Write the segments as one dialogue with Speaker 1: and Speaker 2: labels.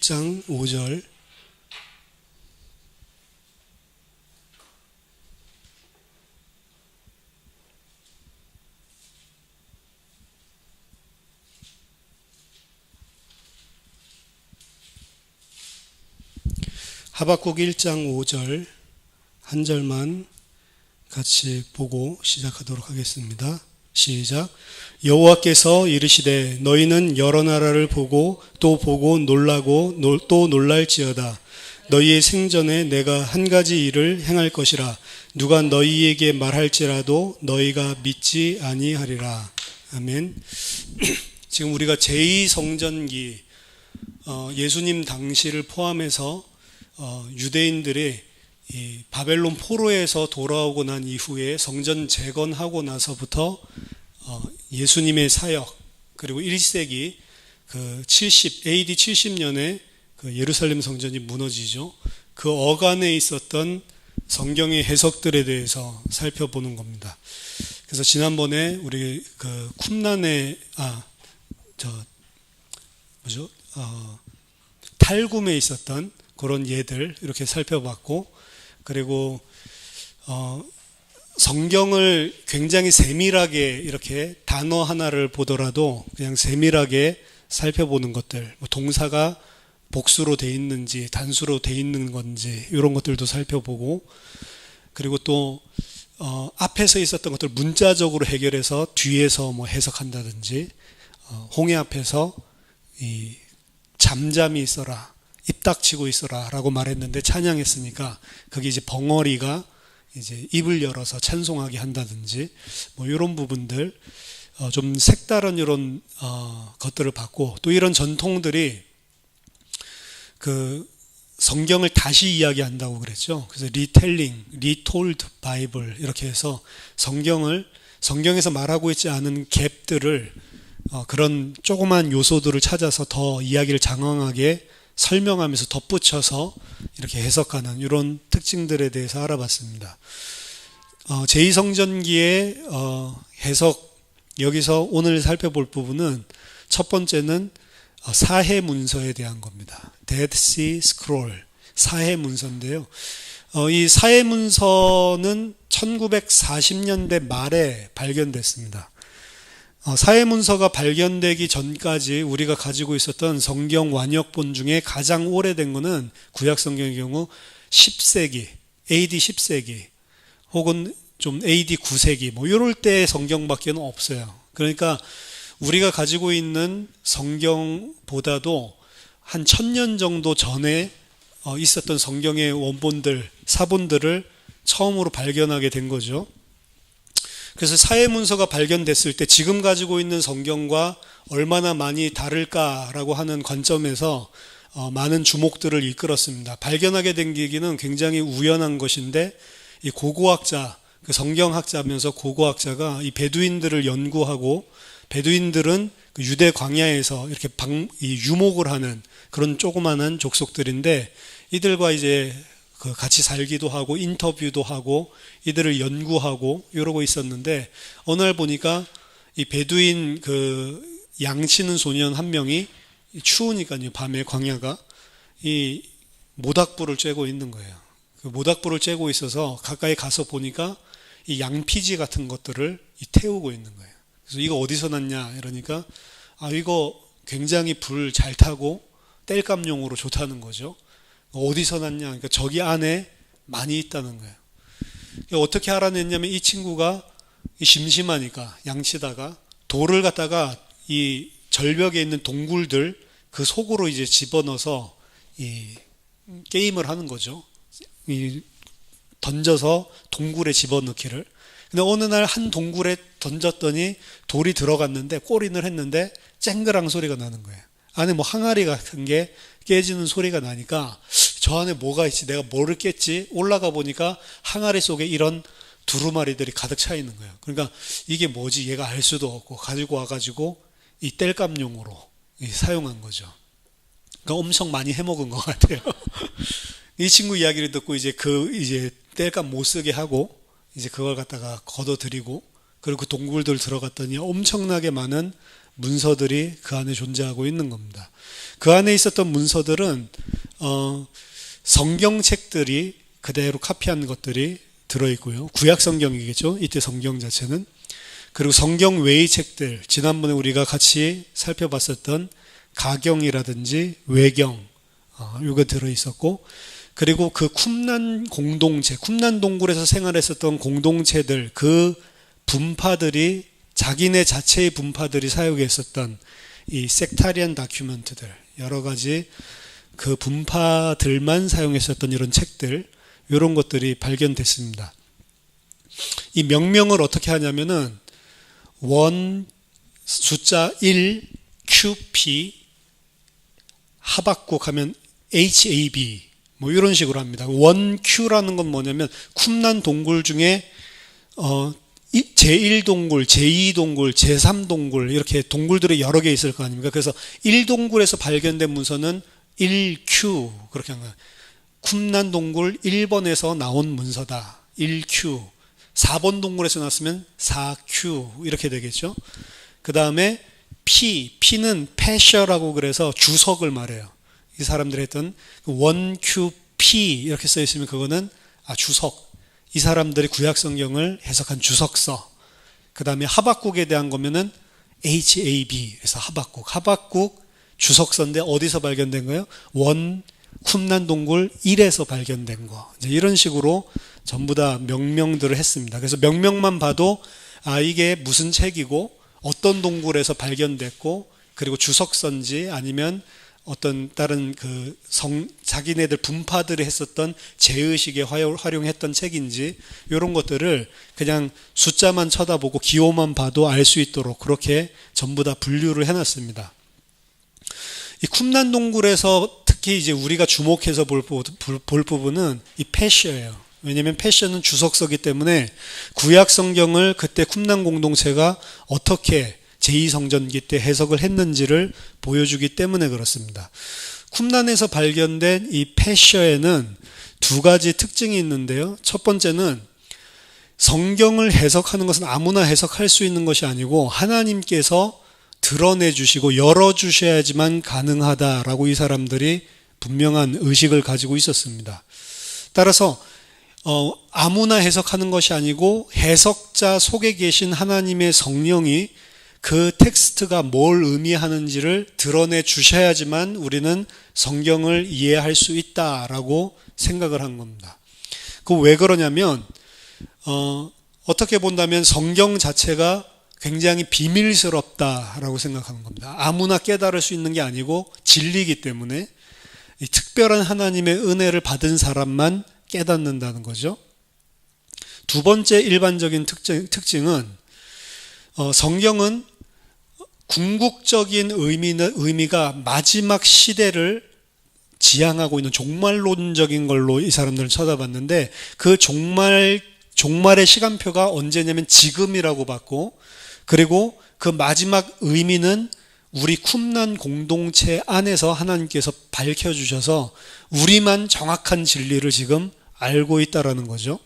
Speaker 1: 장 5절. 하박국 1장 5절 한 절만 같이 보고 시작하도록 하겠습니다. 시작. 여호와께서 이르시되 너희는 여러 나라를 보고 또 보고 놀라고 또 놀랄지어다. 너희의 생전에 내가 한 가지 일을 행할 것이라. 누가 너희에게 말할지라도 너희가 믿지 아니하리라. 아멘. 지금 우리가 제2성전기 예수님 당시를 포함해서 유대인들이 이 바벨론 포로에서 돌아오고 난 이후에 성전 재건하고 나서부터 예수님의 사역, 그리고 1세기 AD 70년에 그 예루살렘 성전이 무너지죠. 그 어간에 있었던 성경의 해석들에 대해서 살펴보는 겁니다. 그래서 지난번에 우리 그 쿰란의 탈굼에 있었던 그런 예들 이렇게 살펴봤고, 그리고 성경을 굉장히 세밀하게 이렇게 단어 하나를 보더라도 그냥 세밀하게 살펴보는 것들, 동사가 복수로 돼 있는지 단수로 돼 있는 건지 이런 것들도 살펴보고, 그리고 또 앞에서 있었던 것들 문자적으로 해결해서 뒤에서 뭐 해석한다든지, 홍해 앞에서 이 잠잠히 있어라, 입 닥치고 있어라 라고 말했는데 찬양했으니까 거기 이제 벙어리가 이제 입을 열어서 찬송하게 한다든지 뭐 이런 부분들, 좀 색다른 이런 것들을 봤고, 또 이런 전통들이 그 성경을 다시 이야기한다고 그랬죠. 그래서 리텔링, 리톨드 바이블 이렇게 해서 성경에서 말하고 있지 않은 갭들을 그런 조그만 요소들을 찾아서 더 이야기를 장황하게 설명하면서 덧붙여서 이렇게 해석하는 이런 특징들에 대해서 알아봤습니다. 제2성전기의 해석, 여기서 오늘 살펴볼 부분은 첫 번째는 사해문서에 대한 겁니다. Dead Sea Scroll, 사해문서인데요. 이 사해문서는 1940년대 말에 발견됐습니다. 사해문서가 발견되기 전까지 우리가 가지고 있었던 성경 완역본 중에 가장 오래된 것은 구약성경의 경우 10세기, AD 10세기 혹은 좀 AD 9세기 뭐 이럴 때의 성경밖에 없어요. 그러니까 우리가 가지고 있는 성경보다도 한 1000년 정도 전에 있었던 성경의 원본들, 사본들을 처음으로 발견하게 된 거죠. 그래서 사해문서가 발견됐을 때 지금 가지고 있는 성경과 얼마나 많이 다를까라고 하는 관점에서 많은 주목들을 이끌었습니다. 발견하게 된 계기는 굉장히 우연한 것인데, 이 고고학자, 그 성경학자면서 고고학자가 이 베두인들을 연구하고, 베두인들은 그 유대 광야에서 이렇게 유목을 하는 그런 조그마한 족속들인데, 이들과 이제 같이 살기도 하고 인터뷰도 하고 이들을 연구하고 이러고 있었는데, 어느 날 보니까 이 베두인 그 양치는 소년 한 명이 추우니까요, 밤에 광야가 이 모닥불을 쬐고 있는 거예요. 그 모닥불을 쬐고 있어서 가까이 가서 보니까 이 양피지 같은 것들을 태우고 있는 거예요. 그래서 이거 어디서 났냐 이러니까 이거 굉장히 불 잘 타고 땔감용으로 좋다는 거죠. 어디서 났냐? 그러니까 저기 안에 많이 있다는 거예요. 어떻게 알아냈냐면, 이 친구가 심심하니까 양치다가 돌을 갖다가 이 절벽에 있는 동굴들 그 속으로 이제 집어넣어서 이 게임을 하는 거죠. 이 던져서 동굴에 집어넣기를. 근데 어느 날 한 동굴에 던졌더니 돌이 들어갔는데 꼬린을 했는데 쨍그랑 소리가 나는 거예요. 안에 뭐 항아리 같은 게 깨지는 소리가 나니까 저 안에 뭐가 있지? 내가 뭐를 깼지? 올라가 보니까 항아리 속에 이런 두루마리들이 가득 차 있는 거예요. 그러니까 이게 뭐지? 얘가 알 수도 없고 가지고 와가지고 이 땔감용으로 사용한 거죠. 그러니까 엄청 많이 해먹은 것 같아요. 이 친구 이야기를 듣고 이제 땔감 못 쓰게 하고 이제 그걸 갖다가 걷어들이고, 그리고 그 동굴들 들어갔더니 엄청나게 많은 문서들이 그 안에 존재하고 있는 겁니다. 그 안에 있었던 문서들은 성경책들이 그대로 카피한 것들이 들어있고요. 구약 성경이겠죠. 이때 성경 자체는. 그리고 성경 외의 책들, 지난번에 우리가 같이 살펴봤었던 가경이라든지 외경, 이거 들어있었고, 그리고 그 쿰란 공동체, 쿰란 동굴에서 생활했었던 공동체들, 그 분파들이 자기네 자체의 분파들이 사용했었던 이 섹타리안 다큐멘트들, 여러 가지 그 분파들만 사용했었던 이런 책들, 이런 것들이 발견됐습니다. 이 명명을 어떻게 하냐면은 숫자 1 QP 하박국 하면 HAB 뭐 이런 식으로 합니다. 1Q라는 건 뭐냐면 쿰란 동굴 중에 제1동굴, 제2동굴, 제3동굴 이렇게 동굴들이 여러 개 있을 거 아닙니까? 그래서 1동굴에서 발견된 문서는 1Q 그렇게 한 거예요. 쿰란 동굴 1번에서 나온 문서다. 1Q. 4번 동굴에서 나왔으면 4Q 이렇게 되겠죠. 그 다음에 P는 패셔라고 그래서 주석을 말해요. 이 사람들이 했던 1QP 이렇게 써 있으면 그거는 주석. 이 사람들이 구약 성경을 해석한 주석서. 그 다음에 하박국에 대한 거면은 HAB. 그래서 하박국 주석서인데 어디서 발견된 거예요? 쿰란 동굴 1에서 발견된 거. 이제 이런 식으로 전부 다 명명들을 했습니다. 그래서 명명만 봐도 이게 무슨 책이고 어떤 동굴에서 발견됐고 그리고 주석서인지 아니면 어떤 다른 자기네들 분파들이 했었던 제의식에 활용했던 책인지 이런 것들을 그냥 숫자만 쳐다보고 기호만 봐도 알 수 있도록 그렇게 전부 다 분류를 해놨습니다. 이 쿰란 동굴에서 특히 이제 우리가 주목해서 볼 부분은 이 패셔예요. 왜냐하면 패셔는 주석서기 때문에 구약 성경을 그때 쿰란 공동체가 어떻게 제2성전기 때 해석을 했는지를 보여주기 때문에 그렇습니다. 쿰란에서 발견된 이 패셔에는 두 가지 특징이 있는데요. 첫 번째는 성경을 해석하는 것은 아무나 해석할 수 있는 것이 아니고 하나님께서 드러내 주시고 열어 주셔야지만 가능하다라고 이 사람들이 분명한 의식을 가지고 있었습니다. 따라서 아무나 해석하는 것이 아니고 해석자 속에 계신 하나님의 성령이 그 텍스트가 뭘 의미하는지를 드러내 주셔야지만 우리는 성경을 이해할 수 있다라고 생각을 한 겁니다. 그 왜 그러냐면 어떻게 본다면 성경 자체가 굉장히 비밀스럽다라고 생각하는 겁니다. 아무나 깨달을 수 있는 게 아니고 진리이기 때문에 이 특별한 하나님의 은혜를 받은 사람만 깨닫는다는 거죠. 두 번째 일반적인 특징은 성경은 궁극적인 의미가 마지막 시대를 지향하고 있는 종말론적인 걸로 이 사람들은 쳐다봤는데 그 종말의 시간표가 언제냐면 지금이라고 봤고 그리고 그 마지막 의미는 우리 쿰란 공동체 안에서 하나님께서 밝혀주셔서 우리만 정확한 진리를 지금 알고 있다라는 거죠.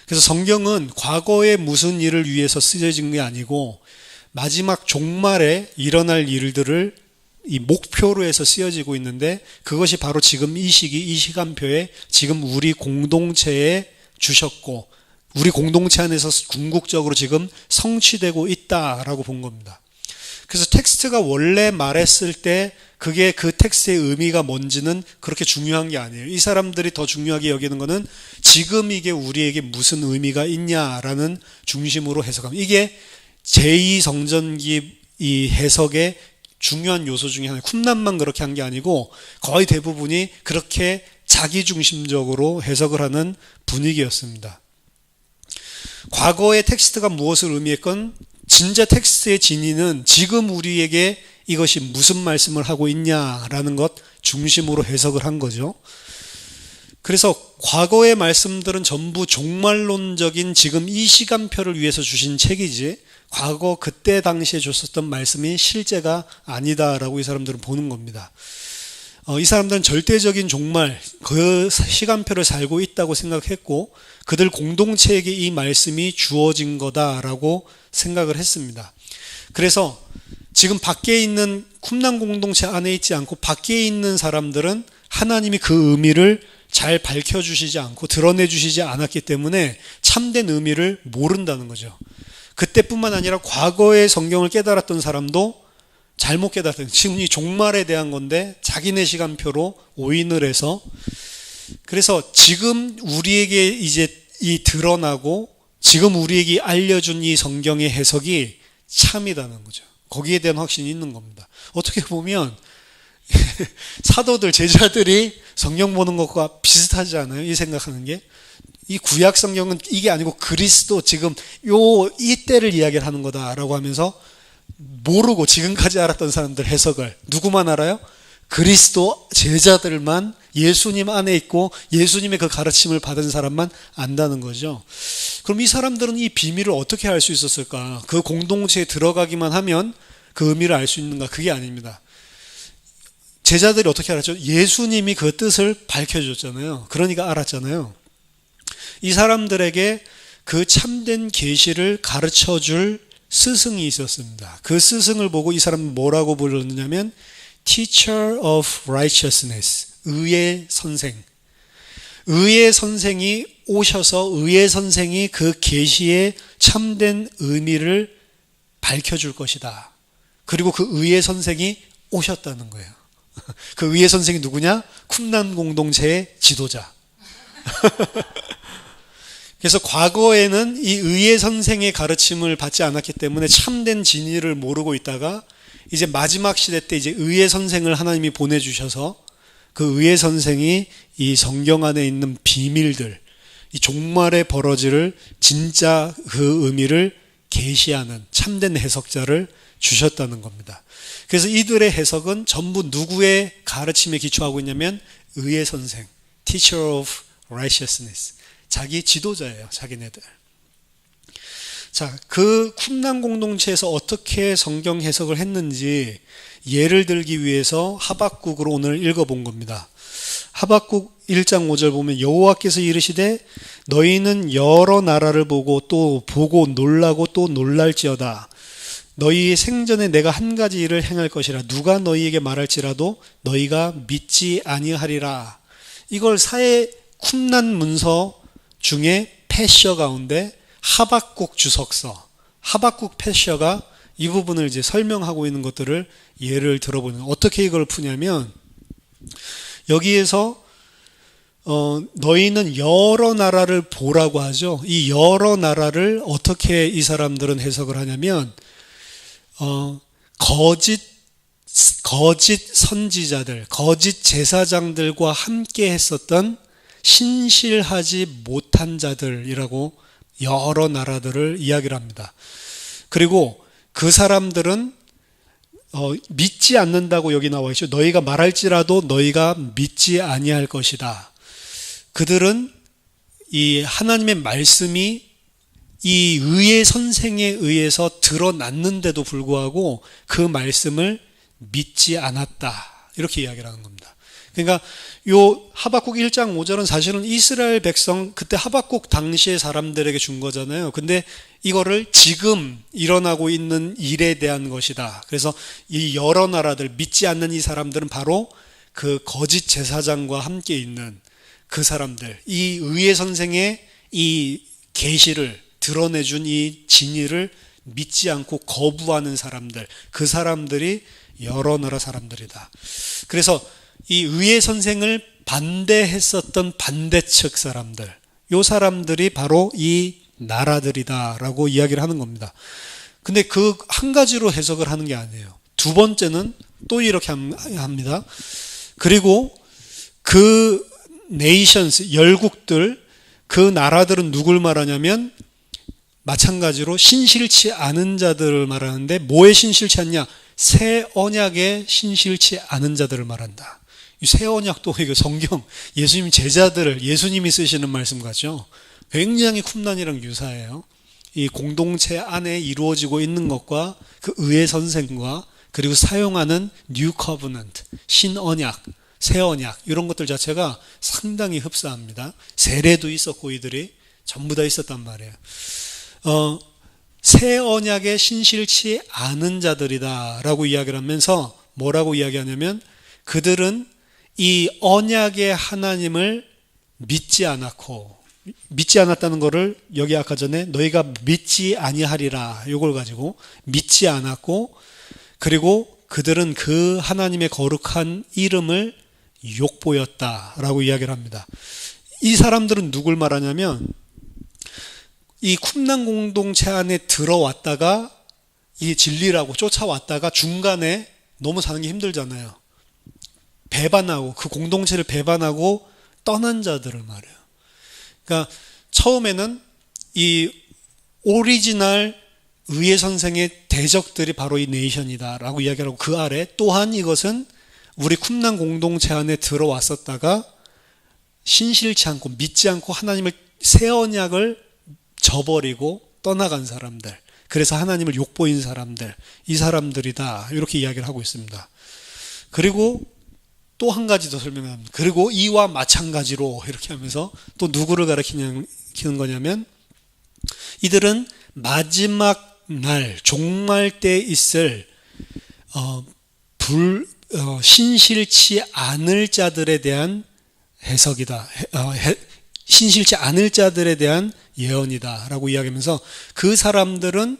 Speaker 1: 그래서 성경은 과거에 무슨 일을 위해서 쓰여진 게 아니고 마지막 종말에 일어날 일들을 이 목표로 해서 쓰여지고 있는데 그것이 바로 지금 이 시기, 이 시간표에 지금 우리 공동체에 주셨고 우리 공동체 안에서 궁극적으로 지금 성취되고 있다라고 본 겁니다. 그래서 텍스트가 원래 말했을 때 그게 그 텍스트의 의미가 뭔지는 그렇게 중요한 게 아니에요. 이 사람들이 더 중요하게 여기는 거는 지금 이게 우리에게 무슨 의미가 있냐라는 중심으로 해석합니다. 이게 제2성전기 이 해석의 중요한 요소 중에 하나예요. 쿰란만 그렇게 한 게 아니고 거의 대부분이 그렇게 자기중심적으로 해석을 하는 분위기였습니다. 과거의 텍스트가 무엇을 의미했건 진짜 텍스트의 진위는 지금 우리에게 이것이 무슨 말씀을 하고 있냐라는 것 중심으로 해석을 한 거죠. 그래서 과거의 말씀들은 전부 종말론적인 지금 이 시간표를 위해서 주신 책이지 과거 그때 당시에 줬었던 말씀이 실제가 아니다라고 이 사람들은 보는 겁니다. 이 사람들은 절대적인 종말, 그 시간표를 살고 있다고 생각했고 그들 공동체에게 이 말씀이 주어진 거다라고 생각을 했습니다. 그래서 지금 밖에 있는 쿰란 공동체 안에 있지 않고 밖에 있는 사람들은 하나님이 그 의미를 잘 밝혀주시지 않고 드러내주시지 않았기 때문에 참된 의미를 모른다는 거죠. 그때뿐만 아니라 과거의 성경을 깨달았던 사람도 잘못 깨달았던, 지금 이 종말에 대한 건데 자기네 시간표로 오인을 해서, 그래서 지금 우리에게 이제 이 드러나고 지금 우리에게 알려준 이 성경의 해석이 참이라는 거죠. 거기에 대한 확신이 있는 겁니다. 어떻게 보면 사도들, 제자들이 성경 보는 것과 비슷하지 않아요? 이 생각하는 게. 이 구약 성경은 이게 아니고 그리스도 지금 이 때를 이야기를 하는 거다라고 하면서 모르고 지금까지 알았던 사람들 해석을 누구만 알아요? 그리스도 제자들만, 예수님 안에 있고 예수님의 그 가르침을 받은 사람만 안다는 거죠. 그럼 이 사람들은 이 비밀을 어떻게 알 수 있었을까? 그 공동체에 들어가기만 하면 그 의미를 알 수 있는가? 그게 아닙니다. 제자들이 어떻게 알았죠? 예수님이 그 뜻을 밝혀줬잖아요. 그러니까 알았잖아요. 이 사람들에게 그 참된 계시를 가르쳐줄 스승이 있었습니다. 그 스승을 보고 이 사람은 뭐라고 불렀느냐면 Teacher of Righteousness, 의의 선생. 의의 선생이 오셔서 의의 선생이 그 계시의 참된 의미를 밝혀줄 것이다. 그리고 그 의의 선생이 오셨다는 거예요. 그 의의 선생이 누구냐? 쿰란 공동체의 지도자. 그래서 과거에는 이 의의 선생의 가르침을 받지 않았기 때문에 참된 진리를 모르고 있다가 이제 마지막 시대 때 이제 의의 선생을 하나님이 보내주셔서 그 의의 선생이 이 성경 안에 있는 비밀들, 이 종말에 벌어질 진짜 그 의미를 계시하는 참된 해석자를 주셨다는 겁니다. 그래서 이들의 해석은 전부 누구의 가르침에 기초하고 있냐면 의의 선생, Teacher of Righteousness. 자기 지도자예요, 자기네들. 자, 그 쿰란 공동체에서 어떻게 성경 해석을 했는지 예를 들기 위해서 하박국으로 오늘 읽어본 겁니다. 하박국 1장 5절 보면 여호와께서 이르시되 너희는 여러 나라를 보고 또 보고 놀라고 또 놀랄지어다. 너희의 생전에 내가 한 가지 일을 행할 것이라. 누가 너희에게 말할지라도 너희가 믿지 아니하리라. 이걸 사회 쿰란 문서 중에 패셔 가운데 하박국 주석서, 하박국 패셔가 이 부분을 이제 설명하고 있는 것들을 예를 들어보는, 어떻게 이걸 푸냐면 여기에서 너희는 여러 나라를 보라고 하죠. 이 여러 나라를 어떻게 이 사람들은 해석을 하냐면 거짓 선지자들, 거짓 제사장들과 함께 했었던 신실하지 못한 자들이라고 여러 나라들을 이야기를 합니다. 그리고 그 사람들은 믿지 않는다고 여기 나와 있죠. 너희가 말할지라도 너희가 믿지 아니할 것이다. 그들은 이 하나님의 말씀이 이 의의 선생에 의해서 드러났는데도 불구하고 그 말씀을 믿지 않았다. 이렇게 이야기를 하는 겁니다. 그러니까 요 하박국 1장 5절은 사실은 이스라엘 백성, 그때 하박국 당시의 사람들에게 준 거잖아요. 근데 이거를 지금 일어나고 있는 일에 대한 것이다. 그래서 이 여러 나라들, 믿지 않는 이 사람들은 바로 그 거짓 제사장과 함께 있는 그 사람들, 이 의의 선생의 이 계시를 드러내준 이 진리를 믿지 않고 거부하는 사람들, 그 사람들이 여러 나라 사람들이다. 그래서 이 의의 선생을 반대했었던 반대측 사람들, 요 사람들이 바로 이 나라들이다라고 이야기를 하는 겁니다. 근데 그 한 가지로 해석을 하는 게 아니에요. 두 번째는 또 이렇게 합니다. 그리고 그 네이션스, 열국들, 그 나라들은 누굴 말하냐면 마찬가지로 신실치 않은 자들을 말하는데, 뭐에 신실치 않냐? 새 언약에 신실치 않은 자들을 말한다. 이 새 언약도 이거 성경, 예수님 제자들을 예수님이 쓰시는 말씀 같죠? 굉장히 쿰란이랑 유사해요. 이 공동체 안에 이루어지고 있는 것과 그 의의 선생과 그리고 사용하는 뉴 커버넌트, 신언약, 새 언약, 이런 것들 자체가 상당히 흡사합니다. 세례도 있었고 이들이 전부 다 있었단 말이에요. 새 언약에 신실치 않은 자들이다 라고 이야기를 하면서 뭐라고 이야기하냐면 그들은 이 언약의 하나님을 믿지 않았다는 거를 여기 아까 전에 너희가 믿지 아니하리라 이걸 가지고 믿지 않았고 그리고 그들은 그 하나님의 거룩한 이름을 욕보였다라고 이야기를 합니다. 이 사람들은 누굴 말하냐면 이 쿰난 공동체 안에 들어왔다가 이 진리라고 쫓아왔다가 중간에 너무 사는 게 힘들잖아요. 배반하고 그 공동체를 배반하고 떠난 자들을 말해요. 그러니까 처음에는 이 오리지널 의회 선생의 대적들이 바로 이 네이션이다라고 이야기를 하고 그 아래 또한 이것은 우리 쿰난 공동체 안에 들어왔었다가 신실치 않고 믿지 않고 하나님을 새 언약을 저버리고 떠나간 사람들, 그래서 하나님을 욕보인 사람들, 이 사람들이다 이렇게 이야기를 하고 있습니다. 그리고 또 한 가지 더 설명합니다. 그리고 이와 마찬가지로 이렇게 하면서 또 누구를 가리키는 거냐면 이들은 마지막 날 종말 때 있을 신실치 않을 자들에 대한 해석이다. 신실치 않을 자들에 대한 예언이다 라고 이야기하면서 그 사람들은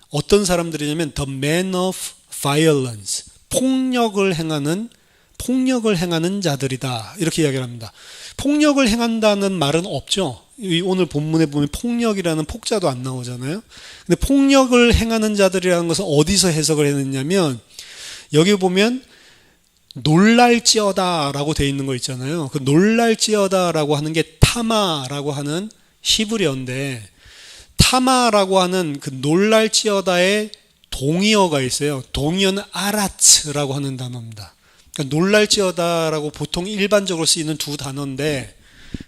Speaker 1: 어떤 사람들이냐면 the men of violence, 폭력을 행하는 자들이다 이렇게 이야기를 합니다. 폭력을 행한다는 말은 없죠. 오늘 본문에 보면 폭력이라는 폭자도 안 나오잖아요. 근데 폭력을 행하는 자들이라는 것은 어디서 해석을 했느냐면 여기 보면 놀랄지어다 라고 되어 있는 거 있잖아요. 그 놀랄지어다 라고 하는 게 타마라고 하는 히브리어인데 타마라고 하는 그 놀랄지어다의 동의어가 있어요. 동의어는 아라츠라고 하는 단어입니다. 그러니까 놀랄지어다라고 보통 일반적으로 쓰이는 두 단어인데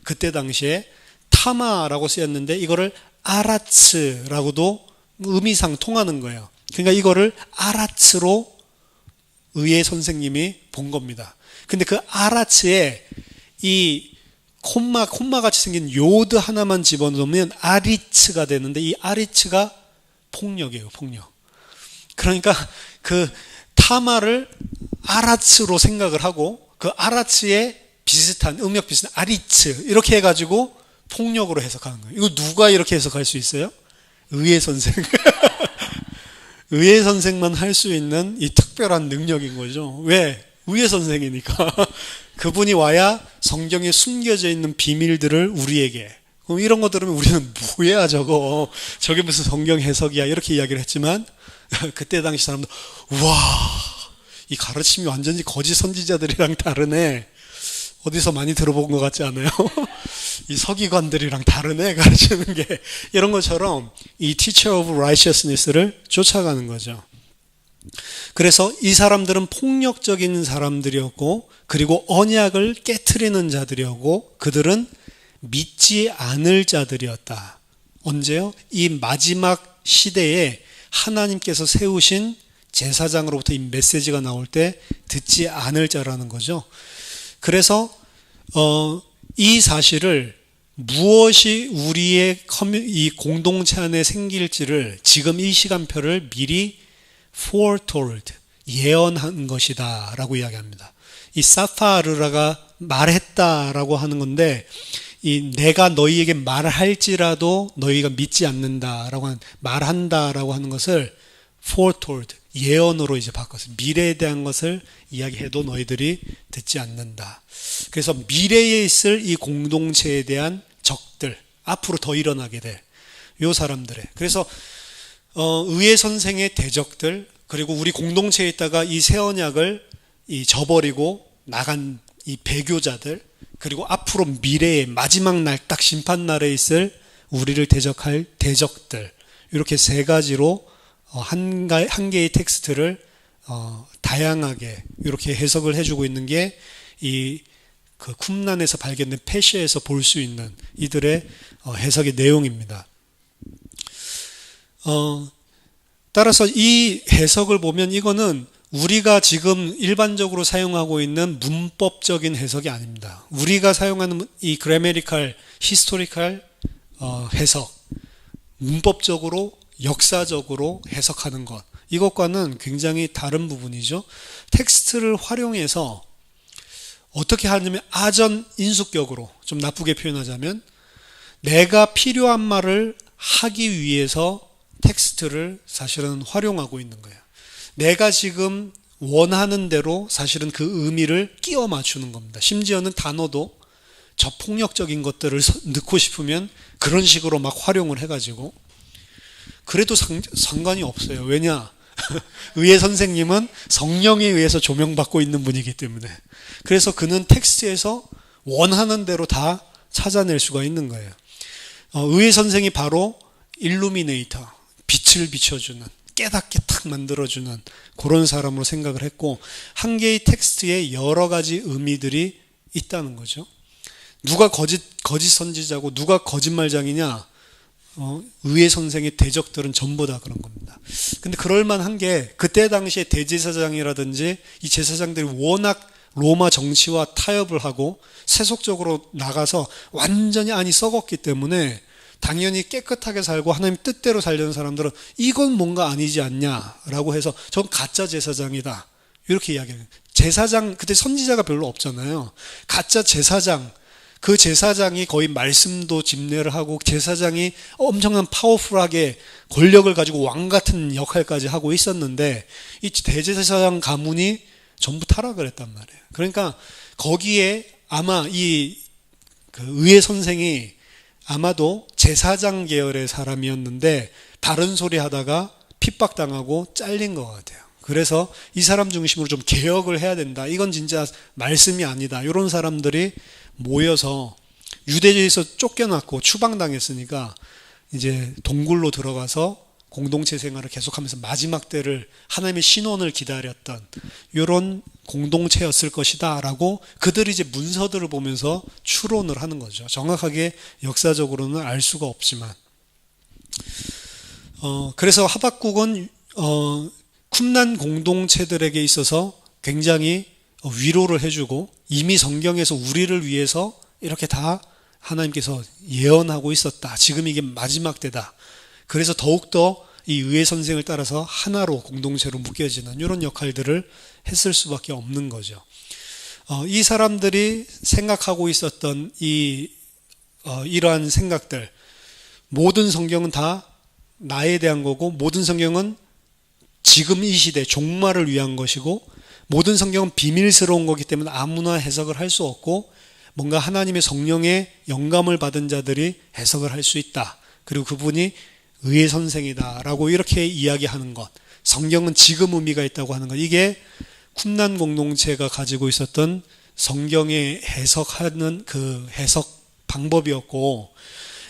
Speaker 1: 그때 당시에 타마라고 쓰였는데 이거를 아라츠라고도 의미상 통하는 거예요. 그러니까 이거를 아라츠로 의회 선생님이 본 겁니다. 근데 그 아라츠에 이 콤마 같이 생긴 요드 하나만 집어넣으면 아리츠가 되는데 이 아리츠가 폭력이에요, 폭력. 그러니까 그 타마를 아라츠로 생각을 하고 그 아라츠에 비슷한 음역 비슷한 아리츠 이렇게 해가지고 폭력으로 해석하는 거예요. 이거 누가 이렇게 해석할 수 있어요? 의회 선생. 의회 선생만 할 수 있는 이 특별한 능력인 거죠. 왜? 의회 선생이니까. 그분이 와야 성경에 숨겨져 있는 비밀들을 우리에게. 그럼 이런 거 들으면 우리는 뭐야 저거. 저게 무슨 성경 해석이야 이렇게 이야기를 했지만 그때 당시 사람들 우와 이 가르침이 완전히 거짓 선지자들이랑 다르네. 어디서 많이 들어본 것 같지 않아요? 이 서기관들이랑 다르네 가르치는 게 이런 것처럼 이 teacher of righteousness를 쫓아가는 거죠. 그래서 이 사람들은 폭력적인 사람들이었고 그리고 언약을 깨트리는 자들이었고 그들은 믿지 않을 자들이었다. 언제요? 이 마지막 시대에 하나님께서 세우신 제사장으로부터 이 메시지가 나올 때 듣지 않을 자라는 거죠. 그래서 이 사실을 무엇이 우리의 이 공동체 안에 생길지를 지금 이 시간표를 미리 foretold, 예언한 것이다 라고 이야기합니다. 이 사파르라가 말했다라고 하는 건데 이 내가 너희에게 말할지라도 너희가 믿지 않는다라고 하는 말한다라고 하는 것을 foretold, 예언으로 이제 바꿨어요. 미래에 대한 것을 이야기해도 너희들이 듣지 않는다. 그래서 미래에 있을 이 공동체에 대한 적들, 앞으로 더 일어나게 될 요 사람들의. 그래서 의회 선생의 대적들, 그리고 우리 공동체에 있다가 이 새 언약을 저버리고 나간 이 배교자들, 그리고 앞으로 미래의 마지막 날 딱 심판 날에 있을 우리를 대적할 대적들, 이렇게 세 가지로 한 개의 텍스트를 다양하게 이렇게 해석을 해주고 있는 게 이 그 쿰란에서 발견된 페시아에서 볼 수 있는 이들의 해석의 내용입니다. 따라서 이 해석을 보면 이거는 우리가 지금 일반적으로 사용하고 있는 문법적인 해석이 아닙니다. 우리가 사용하는 이 그래메리칼, 히스토리칼 해석, 문법적으로 역사적으로 해석하는 것. 이것과는 굉장히 다른 부분이죠. 텍스트를 활용해서 어떻게 하냐면 아전 인수격으로 좀 나쁘게 표현하자면 내가 필요한 말을 하기 위해서 tek스트를 사실은 활용하고 있는 거예요. 내가 지금 원하는 대로 사실은 그 의미를 끼워 맞추는 겁니다. 심지어는 단어도 저폭력적인 것들을 넣고 싶으면 그런 식으로 막 활용을 해가지고 그래도 상관이 없어요. 왜냐? 의회 선생님은 성령에 의해서 조명받고 있는 분이기 때문에 그래서 그는 텍스트에서 원하는 대로 다 찾아낼 수가 있는 거예요. 의회 선생이 바로 일루미네이터, 빛을 비춰주는, 깨닫게 탁 만들어주는 그런 사람으로 생각을 했고 한 개의 텍스트에 여러 가지 의미들이 있다는 거죠. 누가 거짓 선지자고 누가 거짓말장이냐? 의회 선생의 대적들은 전부 다 그런 겁니다. 근데 그럴만한 게 그때 당시에 대제사장이라든지 이 제사장들이 워낙 로마 정치와 타협을 하고 세속적으로 나가서 완전히 안이 썩었기 때문에 당연히 깨끗하게 살고 하나님 뜻대로 살려는 사람들은 이건 뭔가 아니지 않냐라고 해서 전 가짜 제사장이다 이렇게 이야기해요. 제사장 그때 선지자가 별로 없잖아요. 가짜 제사장 그 제사장이 거의 말씀도 집례를 하고 제사장이 엄청난 파워풀하게 권력을 가지고 왕 같은 역할까지 하고 있었는데 이 대제사장 가문이 전부 타락을 했단 말이에요. 그러니까 거기에 아마 이 그 의회 선생이 아마도 제사장 계열의 사람이었는데 다른 소리 하다가 핍박당하고 잘린 것 같아요. 그래서 이 사람 중심으로 좀 개혁을 해야 된다. 이건 진짜 말씀이 아니다. 이런 사람들이 모여서 유대주에서 쫓겨났고 추방당했으니까 이제 동굴로 들어가서 공동체 생활을 계속하면서 마지막 때를 하나님의 신원을 기다렸던 이런 공동체였을 것이다 라고 그들이 이제 문서들을 보면서 추론을 하는 거죠. 정확하게 역사적으로는 알 수가 없지만 그래서 하박국은 쿰난 공동체들에게 있어서 굉장히 위로를 해주고 이미 성경에서 우리를 위해서 이렇게 다 하나님께서 예언하고 있었다. 지금 이게 마지막 때다. 그래서 더욱더 이 의회 선생을 따라서 하나로 공동체로 묶여지는 이런 역할들을 했을 수밖에 없는 거죠. 이 사람들이 생각하고 있었던 이러한 생각들 모든 성경은 다 나에 대한 거고 모든 성경은 지금 이 시대 종말을 위한 것이고 모든 성경은 비밀스러운 거기 때문에 아무나 해석을 할 수 없고 뭔가 하나님의 성령의 영감을 받은 자들이 해석을 할 수 있다. 그리고 그분이 의회 선생이다라고 이렇게 이야기하는 것. 성경은 지금 의미가 있다고 하는 것. 이게 쿰난 공동체가 가지고 있었던 성경의 해석하는 그 해석 방법이었고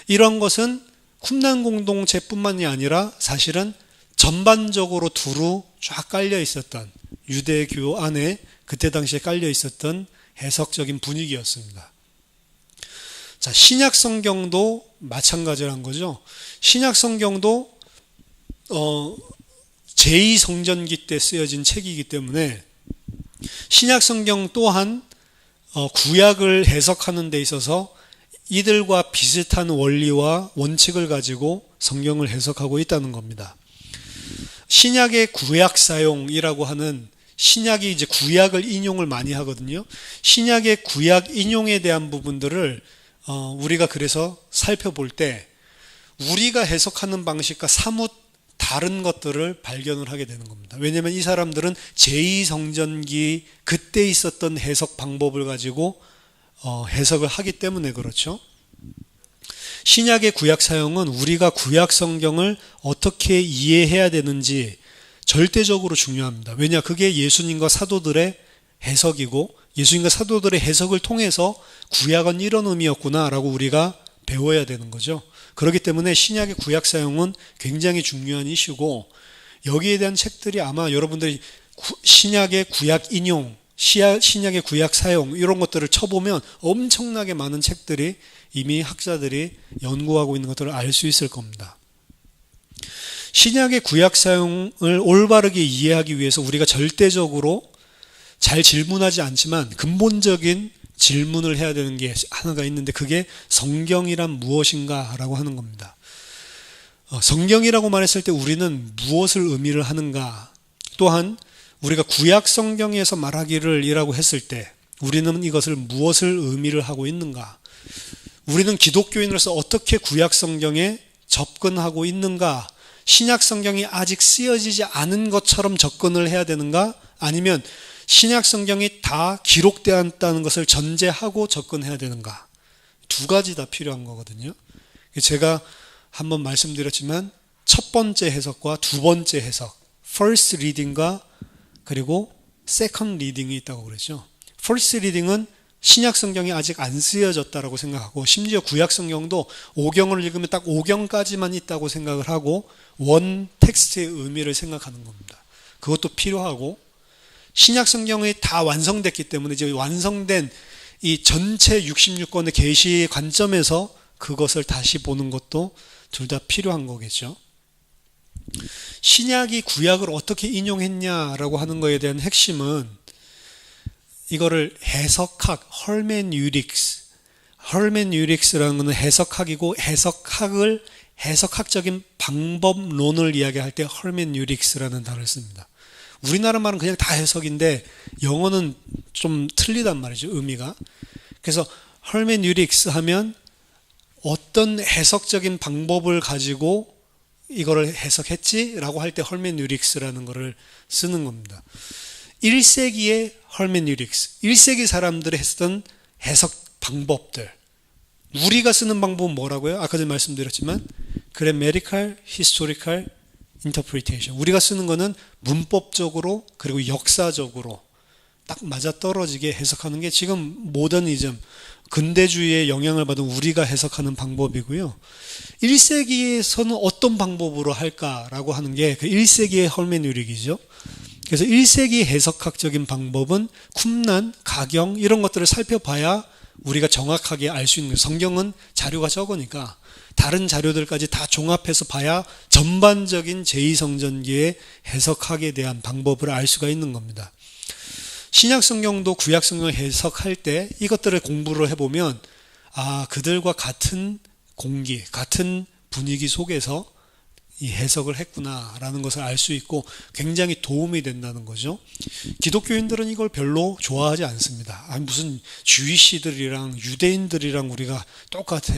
Speaker 1: 이런 것은 쿰난 공동체뿐만이 아니라 사실은 전반적으로 두루 쫙 깔려 있었던 유대교 안에 그때 당시에 깔려 있었던 해석적인 분위기였습니다. 자, 신약 성경도 마찬가지란 거죠. 신약 성경도 제2성전기 때 쓰여진 책이기 때문에 신약 성경 또한 구약을 해석하는 데 있어서 이들과 비슷한 원리와 원칙을 가지고 성경을 해석하고 있다는 겁니다. 신약의 구약 사용이라고 하는 신약이 이제 구약을 인용을 많이 하거든요. 신약의 구약 인용에 대한 부분들을 우리가 그래서 살펴볼 때 우리가 해석하는 방식과 사뭇 다른 것들을 발견을 하게 되는 겁니다. 왜냐하면 이 사람들은 제2성전기 그때 있었던 해석 방법을 가지고 해석을 하기 때문에 그렇죠. 신약의 구약 사용은 우리가 구약 성경을 어떻게 이해해야 되는지 절대적으로 중요합니다. 왜냐? 그게 예수님과 사도들의 해석이고 예수님과 사도들의 해석을 통해서 구약은 이런 의미였구나 라고 우리가 배워야 되는 거죠. 그렇기 때문에 신약의 구약 사용은 굉장히 중요한 이슈고 여기에 대한 책들이 아마 여러분들이 신약의 구약 인용, 신약의 구약 사용 이런 것들을 쳐보면 엄청나게 많은 책들이 이미 학자들이 연구하고 있는 것들을 알 수 있을 겁니다. 신약의 구약 사용을 올바르게 이해하기 위해서 우리가 절대적으로 잘 질문하지 않지만 근본적인 질문을 해야 되는 게 하나가 있는데 그게 성경이란 무엇인가 라고 하는 겁니다. 성경이라고 말했을 때 우리는 무엇을 의미를 하는가? 또한 우리가 구약 성경에서 말하기를 이라고 했을 때 우리는 이것을 무엇을 의미를 하고 있는가? 우리는 기독교인으로서 어떻게 구약 성경에 접근하고 있는가? 신약 성경이 아직 쓰여지지 않은 것처럼 접근을 해야 되는가? 아니면 신약 성경이 다 기록되었다는 것을 전제하고 접근해야 되는가? 두 가지 다 필요한 거거든요. 제가 한번 말씀드렸지만 첫 번째 해석과 두 번째 해석, first reading과 그리고 second reading이 있다고 그랬죠. first reading은 신약 성경이 아직 안 쓰여졌다라고 생각하고 심지어 구약 성경도 5경을 읽으면 딱 5경까지만 있다고 생각을 하고 원 텍스트의 의미를 생각하는 겁니다. 그것도 필요하고 신약 성경이 다 완성됐기 때문에 이제 완성된 이 전체 66권의 계시 관점에서 그것을 다시 보는 것도 둘 다 필요한 거겠죠. 신약이 구약을 어떻게 인용했냐라고 하는 거에 대한 핵심은 이거를 해석학, 헐메뉴릭스라는 것은 해석학이고 해석학적인 방법론을 이야기할 때 헐메뉴릭스라는 단어를 씁니다. 우리나라 말은 그냥 다 해석인데 영어는 좀 틀리단 말이죠, 의미가. 그래서 헐메뉴릭스 하면 어떤 해석적인 방법을 가지고 이거를 해석했지라고 할 때 헐메뉴릭스라는 거를 쓰는 겁니다. 1세기의 헐메뉴릭스, 1세기 사람들이 했던 해석 방법들. 우리가 쓰는 방법은 뭐라고요? 아까 전에 말씀드렸지만 grammatical, historical interpretation. 우리가 쓰는 거는 문법적으로 그리고 역사적으로 딱 맞아떨어지게 해석하는 게 지금 모더니즘, 근대주의의 영향을 받은 우리가 해석하는 방법이고요. 1세기에서는 어떤 방법으로 할까라고 하는 게 그 1세기의 헐메뉴릭이죠. 그래서 1세기 해석학적인 방법은 쿰란, 가경 이런 것들을 살펴봐야 우리가 정확하게 알 수 있는 거예요. 성경은 자료가 적으니까 다른 자료들까지 다 종합해서 봐야 전반적인 제2성전기의 해석학에 대한 방법을 알 수가 있는 겁니다. 신약성경도 구약성경을 해석할 때 이것들을 공부를 해보면 그들과 같은 공기, 같은 분위기 속에서 이 해석을 했구나라는 것을 알 수 있고 굉장히 도움이 된다는 거죠. 기독교인들은 이걸 별로 좋아하지 않습니다. 무슨 주이시들이랑 유대인들이랑 우리가 똑같아.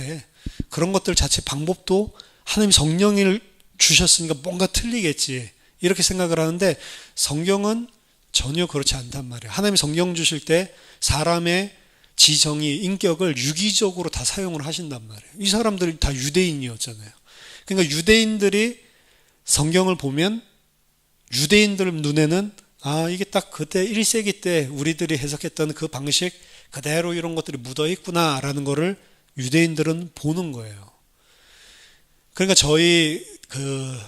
Speaker 1: 그런 것들 자체 방법도 하나님 성령을 주셨으니까 뭔가 틀리겠지. 이렇게 생각을 하는데 성경은 전혀 그렇지 않단 말이에요. 하나님이 성경 주실 때 사람의 지정의, 인격을 유기적으로 다 사용을 하신단 말이에요. 이 사람들이 다 유대인이었잖아요. 그러니까 유대인들이 성경을 보면 유대인들 눈에는 이게 딱 그때 1세기 때 우리들이 해석했던 그 방식 그대로 이런 것들이 묻어 있구나라는 거를 유대인들은 보는 거예요. 그러니까 저희 그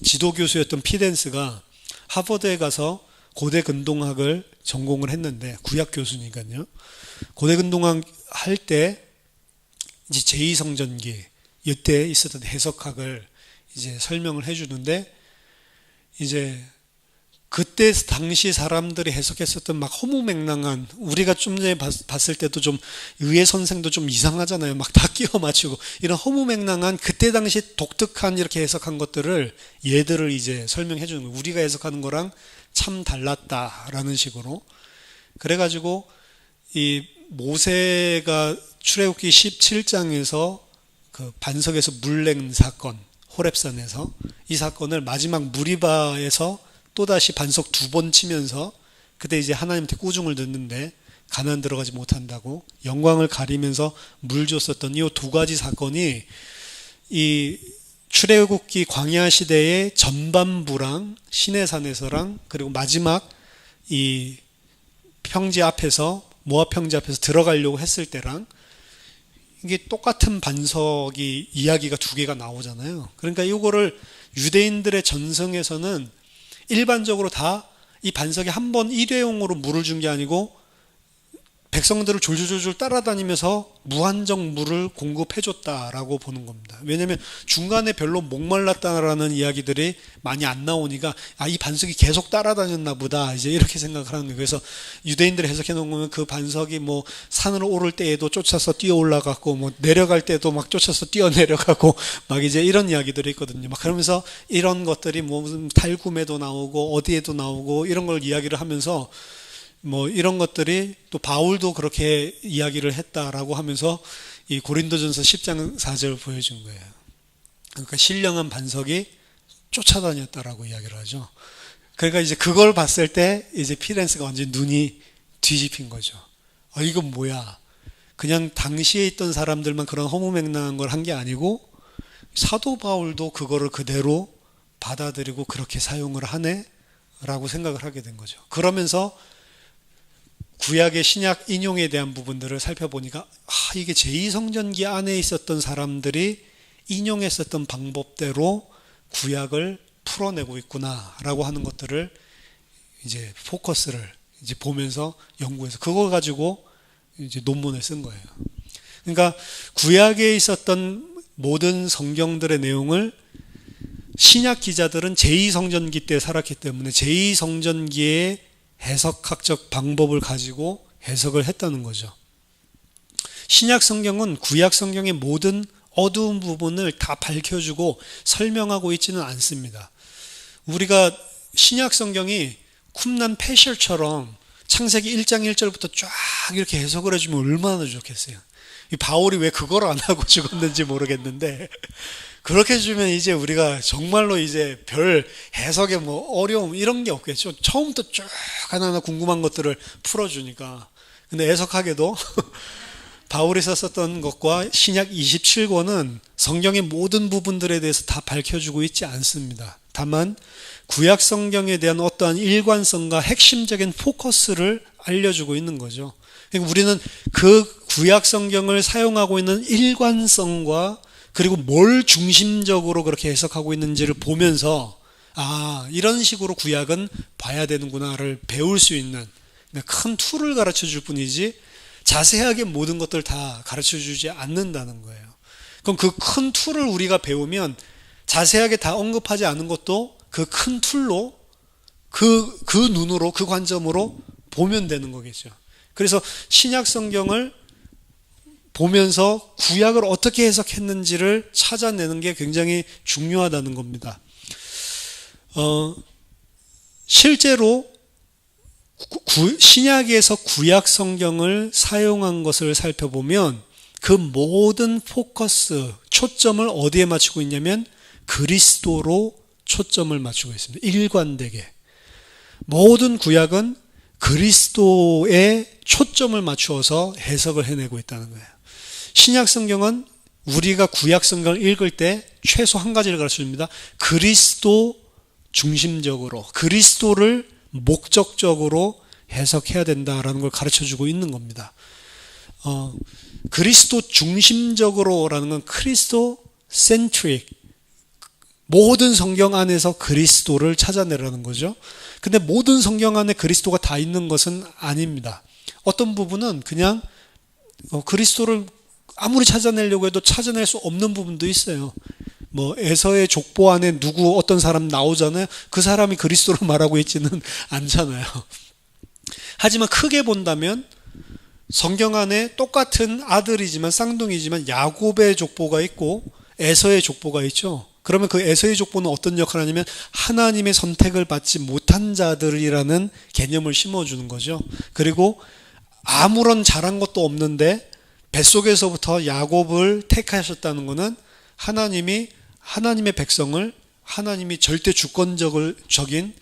Speaker 1: 지도교수였던 피덴스가 하버드에 가서 고대 근동학을 전공을 했는데 구약 교수니까요. 고대 근동학 할 때 이제 제2성전기 이때 있었던 해석학을 이제 설명을 해주는데 이제 그때 당시 사람들이 해석했었던 막 허무맹랑한 우리가 좀 전에 봤을 때도 좀 의회 선생도 좀 이상하잖아요. 막 다 끼워 맞추고 이런 허무맹랑한 그때 당시 독특한 이렇게 해석한 것들을 얘들을 이제 설명해 주는 거예요. 우리가 해석하는 거랑 참 달랐다라는 식으로. 그래가지고 이 모세가 출애굽기 17장에서 그 반석에서 물 낸 사건, 호렙산에서 이 사건을 마지막 무리바에서 또다시 반석 2번 치면서 그때 이제 하나님한테 꾸중을 듣는데 가나안 들어가지 못한다고 영광을 가리면서 물 줬었던 이 2가지 사건이 이 출애굽기 광야 시대의 전반부랑 시내산에서랑 그리고 마지막 이 평지 앞에서 모압 평지 앞에서 들어가려고 했을 때랑 이게 똑같은 반석이 이야기가 2개가 나오잖아요. 그러니까 이거를 유대인들의 전성에서는 일반적으로 다 이 반석에 한 번 일회용으로 물을 준 게 아니고 백성들을 졸졸졸 따라다니면서 무한정 물을 공급해줬다라고 보는 겁니다. 왜냐하면 중간에 별로 목말랐다라는 이야기들이 많이 안 나오니까 이 반석이 계속 따라다녔나 보다 이제 이렇게 생각을 하는 거예요. 그래서 유대인들이 해석해 놓은 거면 그 반석이 뭐 산으로 오를 때에도 쫓아서 뛰어 올라갔고 뭐 내려갈 때도 막 쫓아서 뛰어 내려가고 막 이제 이런 이야기들이 있거든요. 막 그러면서 이런 것들이 뭐 무슨 탈굼에도 나오고 어디에도 나오고 이런 걸 이야기를 하면서 뭐 이런 것들이 또 바울도 그렇게 이야기를 했다라고 하면서 이 고린도전서 10장 4절을 보여준 거예요. 그러니까 신령한 반석이 쫓아다녔다라고 이야기를 하죠. 그러니까 이제 그걸 봤을 때 이제 피렌스가 완전 눈이 뒤집힌 거죠. 이건 뭐야? 그냥 당시에 있던 사람들만 그런 허무맹랑한 걸 한 게 아니고 사도 바울도 그거를 그대로 받아들이고 그렇게 사용을 하네라고 생각을 하게 된 거죠. 그러면서 구약의 신약 인용에 대한 부분들을 살펴보니까 이게 제2성전기 안에 있었던 사람들이 인용했었던 방법대로 구약을 풀어내고 있구나라고 하는 것들을 이제 포커스를 이제 보면서 연구해서 그거 가지고 이제 논문을 쓴 거예요. 그러니까 구약에 있었던 모든 성경들의 내용을 신약 기자들은 제2성전기 때 살았기 때문에 제2성전기의 해석학적 방법을 가지고 해석을 했다는 거죠. 신약 성경은 구약 성경의 모든 어두운 부분을 다 밝혀주고 설명하고 있지는 않습니다. 우리가 신약 성경이 쿰난 패셜처럼 창세기 1장 1절부터 쫙 이렇게 해석을 해주면 얼마나 좋겠어요. 이 바울이 왜 그걸 안 하고 죽었는지 모르겠는데 그렇게 해주면 이제 우리가 정말로 이제 별 해석에 뭐 어려움 이런 게 없겠죠. 처음부터 쭉 하나하나 궁금한 것들을 풀어주니까. 근데 애석하게도 바울이 썼었던 것과 신약 27권은 성경의 모든 부분들에 대해서 다 밝혀주고 있지 않습니다. 다만 구약 성경에 대한 어떠한 일관성과 핵심적인 포커스를 알려주고 있는 거죠. 그러니까 우리는 그 구약 성경을 사용하고 있는 일관성과 그리고 뭘 중심적으로 그렇게 해석하고 있는지를 보면서 이런 식으로 구약은 봐야 되는구나를 배울 수 있는 큰 툴을 가르쳐 줄 뿐이지 자세하게 모든 것들을 다 가르쳐 주지 않는다는 거예요. 그럼 그 큰 툴을 우리가 배우면 자세하게 다 언급하지 않은 것도 그 큰 툴로 그 눈으로 그 관점으로 보면 되는 거겠죠. 그래서 신약 성경을 보면서 구약을 어떻게 해석했는지를 찾아내는 게 굉장히 중요하다는 겁니다. 실제로 신약에서 구약 성경을 사용한 것을 살펴보면 그 모든 포커스, 초점을 어디에 맞추고 있냐면 그리스도로 초점을 맞추고 있습니다. 일관되게. 모든 구약은 그리스도에 초점을 맞추어서 해석을 해내고 있다는 거예요. 신약 성경은 우리가 구약 성경을 읽을 때 최소 한 가지를 가르쳐줍니다. 그리스도 중심적으로, 그리스도를 목적적으로 해석해야 된다라는 걸 가르쳐주고 있는 겁니다. 그리스도 중심적으로라는 건 크리스토 센트릭, 모든 성경 안에서 그리스도를 찾아내라는 거죠. 근데 모든 성경 안에 그리스도가 다 있는 것은 아닙니다. 어떤 부분은 그냥 그리스도를 아무리 찾아내려고 해도 찾아낼 수 없는 부분도 있어요. 뭐 에서의 족보 안에 누구 어떤 사람 나오잖아요. 그 사람이 그리스도로 말하고 있지는 않잖아요. 하지만 크게 본다면 성경 안에 똑같은 아들이지만 쌍둥이지만 야곱의 족보가 있고 에서의 족보가 있죠. 그러면 그 에서의 족보는 어떤 역할을 하냐면 하나님의 선택을 받지 못한 자들이라는 개념을 심어주는 거죠. 그리고 아무런 잘한 것도 없는데 뱃속에서부터 야곱을 택하셨다는 것은 하나님의 백성을 하나님이 절대 주권적인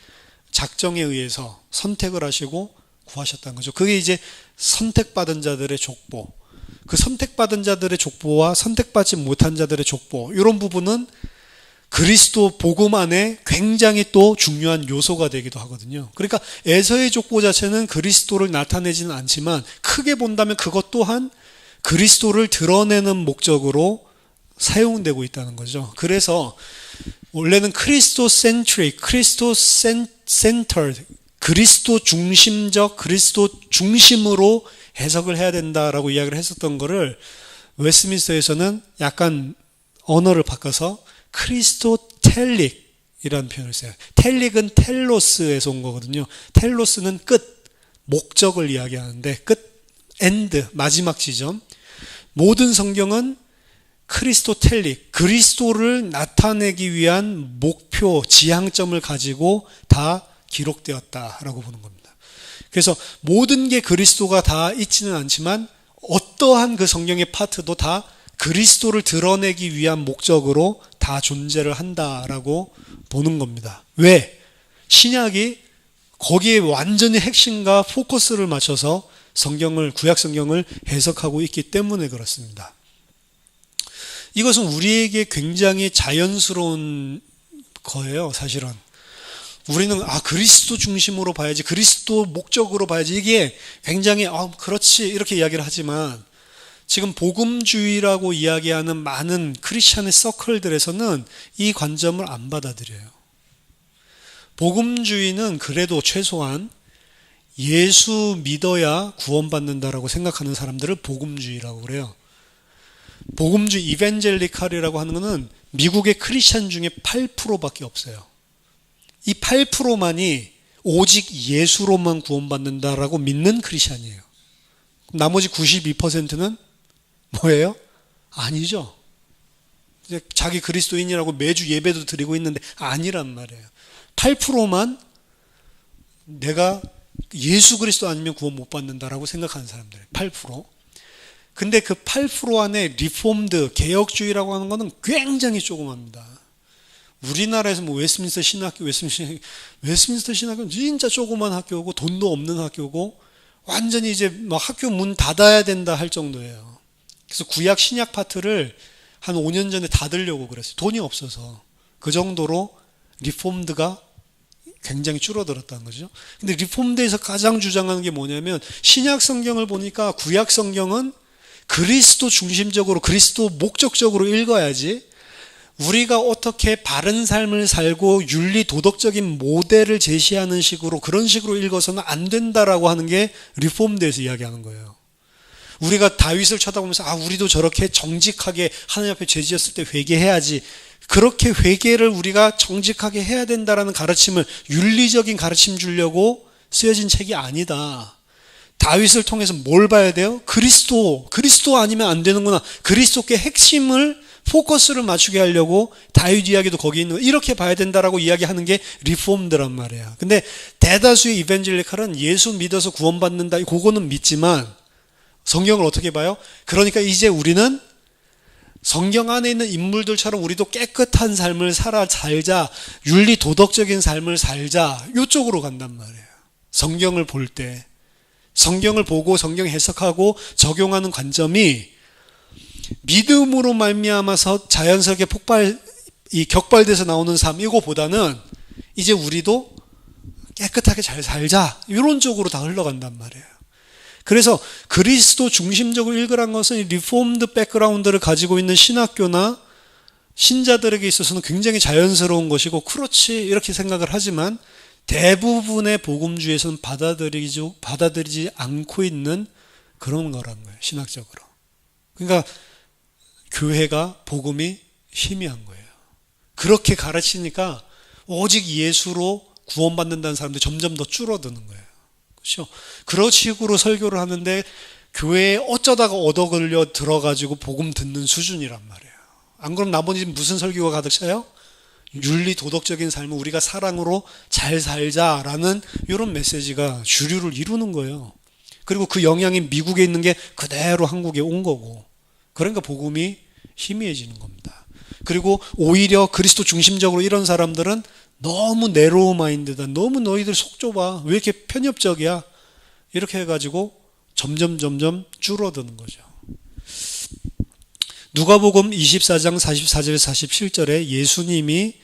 Speaker 1: 작정에 의해서 선택을 하시고 구하셨다는 거죠. 그게 이제 선택받은 자들의 족보. 그 선택받은 자들의 족보와 선택받지 못한 자들의 족보. 이런 부분은 그리스도 복음 안에 굉장히 또 중요한 요소가 되기도 하거든요. 그러니까 에서의 족보 자체는 그리스도를 나타내지는 않지만 크게 본다면 그것 또한 그리스도를 드러내는 목적으로 사용되고 있다는 거죠. 그래서 원래는 크리스토 센트릭, 크리스토 센터드, 그리스도 중심적, 그리스도 중심으로 해석을 해야 된다라고 이야기를 했었던 거를 웨스트민스터에서는 약간 언어를 바꿔서 크리스토텔릭이라는 표현을 써요. 텔릭은 텔로스에서 온 거거든요. 텔로스는 끝, 목적을 이야기하는데 끝, 엔드, 마지막 지점. 모든 성경은 크리스토텔릭, 그리스도를 나타내기 위한 목표, 지향점을 가지고 다 기록되었다라고 보는 겁니다. 그래서 모든 게 그리스도가 다 있지는 않지만 어떠한 그 성경의 파트도 다 그리스도를 드러내기 위한 목적으로 다 존재를 한다라고 보는 겁니다. 왜? 신약이 거기에 완전히 핵심과 포커스를 맞춰서 성경을, 구약 성경을 해석하고 있기 때문에 그렇습니다. 이것은 우리에게 굉장히 자연스러운 거예요, 사실은. 우리는 그리스도 중심으로 봐야지, 그리스도 목적으로 봐야지, 이게 굉장히 그렇지 이렇게 이야기를 하지만 지금 복음주의라고 이야기하는 많은 크리스천의 서클들에서는 이 관점을 안 받아들여요. 복음주의는 그래도 최소한 예수 믿어야 구원받는다라고 생각하는 사람들을 복음주의라고 그래요. 복음주의 이벤젤리칼이라고 하는 것은 미국의 크리스천 중에 8%밖에 없어요. 이 8%만이 오직 예수로만 구원받는다라고 믿는 크리스천이에요. 나머지 92%는 뭐예요? 아니죠. 자기 그리스도인이라고 매주 예배도 드리고 있는데 아니란 말이에요. 8%만 내가 예수 그리스도 아니면 구원 못 받는다라고 생각하는 사람들, 8%. 근데 그 8% 안에 리폼드, 개혁주의라고 하는 거는 굉장히 조그맣니다. 우리나라에서 뭐 웨스트민스터 신학교, 웨스트민스터 신학교는 진짜 조그만 학교고 돈도 없는 학교고 완전히 이제 막 학교 문 닫아야 된다 할 정도예요. 그래서 구약 신약 파트를 한 5년 전에 닫으려고 그랬어요. 돈이 없어서. 그 정도로 리폼드가 굉장히 줄어들었다는 거죠. 근데 리폼드에서 가장 주장하는 게 뭐냐면 신약 성경을 보니까 구약 성경은 그리스도 중심적으로, 그리스도 목적적으로 읽어야지 우리가 어떻게 바른 삶을 살고 윤리 도덕적인 모델을 제시하는 식으로, 그런 식으로 읽어서는 안 된다라고 하는 게 리폼드에서 이야기하는 거예요. 우리가 다윗을 쳐다보면서 우리도 저렇게 정직하게 하나님 앞에 죄 지었을 때 회개해야지, 그렇게 회개를 우리가 정직하게 해야 된다라는 가르침을, 윤리적인 가르침 주려고 쓰여진 책이 아니다. 다윗을 통해서 뭘 봐야 돼요? 그리스도 아니면 안 되는구나. 그리스도께 핵심을, 포커스를 맞추게 하려고 다윗 이야기도 거기 있는, 이렇게 봐야 된다라고 이야기하는 게 리폼드란 말이야. 근데 대다수의 이벤젤리칼은 예수 믿어서 구원받는다, 그거는 믿지만 성경을 어떻게 봐요? 그러니까 이제 우리는 성경 안에 있는 인물들처럼 우리도 깨끗한 삶을 살자, 윤리 도덕적인 삶을 살자, 이쪽으로 간단 말이에요. 성경을 볼 때, 성경을 보고 성경 해석하고 적용하는 관점이 믿음으로 말미암아서 자연스럽게 격발돼서 나오는 삶, 이거보다는 이제 우리도 깨끗하게 잘 살자, 이런 쪽으로 다 흘러간단 말이에요. 그래서 그리스도 중심적으로 읽으란 것은 리폼드 백그라운드를 가지고 있는 신학교나 신자들에게 있어서는 굉장히 자연스러운 것이고, 그렇지 이렇게 생각을 하지만 대부분의 복음주의에서는 받아들이지 않고 있는 그런 거란 거예요, 신학적으로. 그러니까 교회가, 복음이 희미한 거예요. 그렇게 가르치니까 오직 예수로 구원받는다는 사람들이 점점 더 줄어드는 거예요. 그렇죠? 그런 식으로 설교를 하는데 교회에 어쩌다가 얻어 걸려 들어가지고 복음 듣는 수준이란 말이에요. 안 그럼 나머지 무슨 설교가 가득 차요? 윤리 도덕적인 삶을 우리가 사랑으로 잘 살자라는 이런 메시지가 주류를 이루는 거예요. 그리고 그 영향이 미국에 있는 게 그대로 한국에 온 거고, 그러니까 복음이 희미해지는 겁니다. 그리고 오히려 그리스도 중심적으로 이런 사람들은 너무 네로우 마인드다, 너무 너희들 속 좁아, 왜 이렇게 편협적이야, 이렇게 해가지고 점점 줄어드는 거죠. 누가복음 24장 44절 47절에 예수님이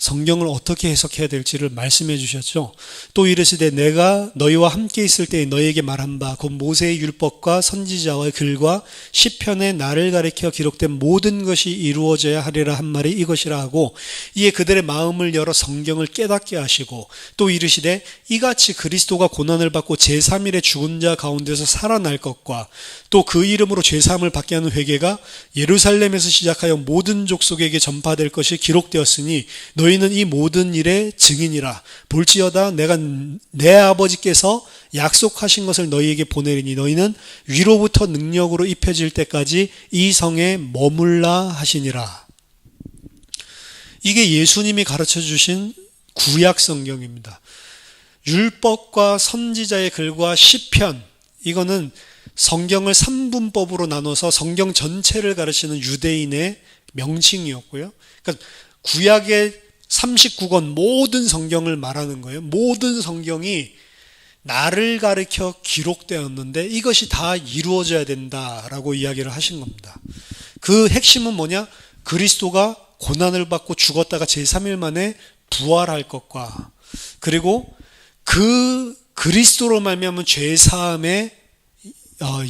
Speaker 1: 성경을 어떻게 해석해야 될지를 말씀해 주셨죠. 또 이르시되 내가 너희와 함께 있을 때에 너희에게 말한 바 곧 모세의 율법과 선지자와의 글과 시편에 나를 가리켜 기록된 모든 것이 이루어져야 하리라 한 말이 이것이라 하고 이에 그들의 마음을 열어 성경을 깨닫게 하시고 또 이르시되 이같이 그리스도가 고난을 받고 제3일에 죽은 자 가운데서 살아날 것과 또 그 이름으로 죄사함을 받게 하는 회개가 예루살렘에서 시작하여 모든 족속에게 전파될 것이 기록되었으니 너희는 이 모든 일의 증인이라. 볼지어다 내가 내 아버지께서 약속하신 것을 너희에게 보내리니 너희는 위로부터 능력으로 입혀질 때까지 이 성에 머물라 하시니라. 이게 예수님이 가르쳐 주신 구약 성경입니다. 율법과 선지자의 글과 시편, 이거는 성경을 3분법으로 나눠서 성경 전체를 가르치는 유대인의 명칭이었고요. 그러니까 구약의 39권 모든 성경을 말하는 거예요. 모든 성경이 나를 가리켜 기록되었는데 이것이 다 이루어져야 된다라고 이야기를 하신 겁니다. 그 핵심은 뭐냐? 그리스도가 고난을 받고 죽었다가 제3일 만에 부활할 것과 그리고 그 그리스도로 말미암은 죄사함의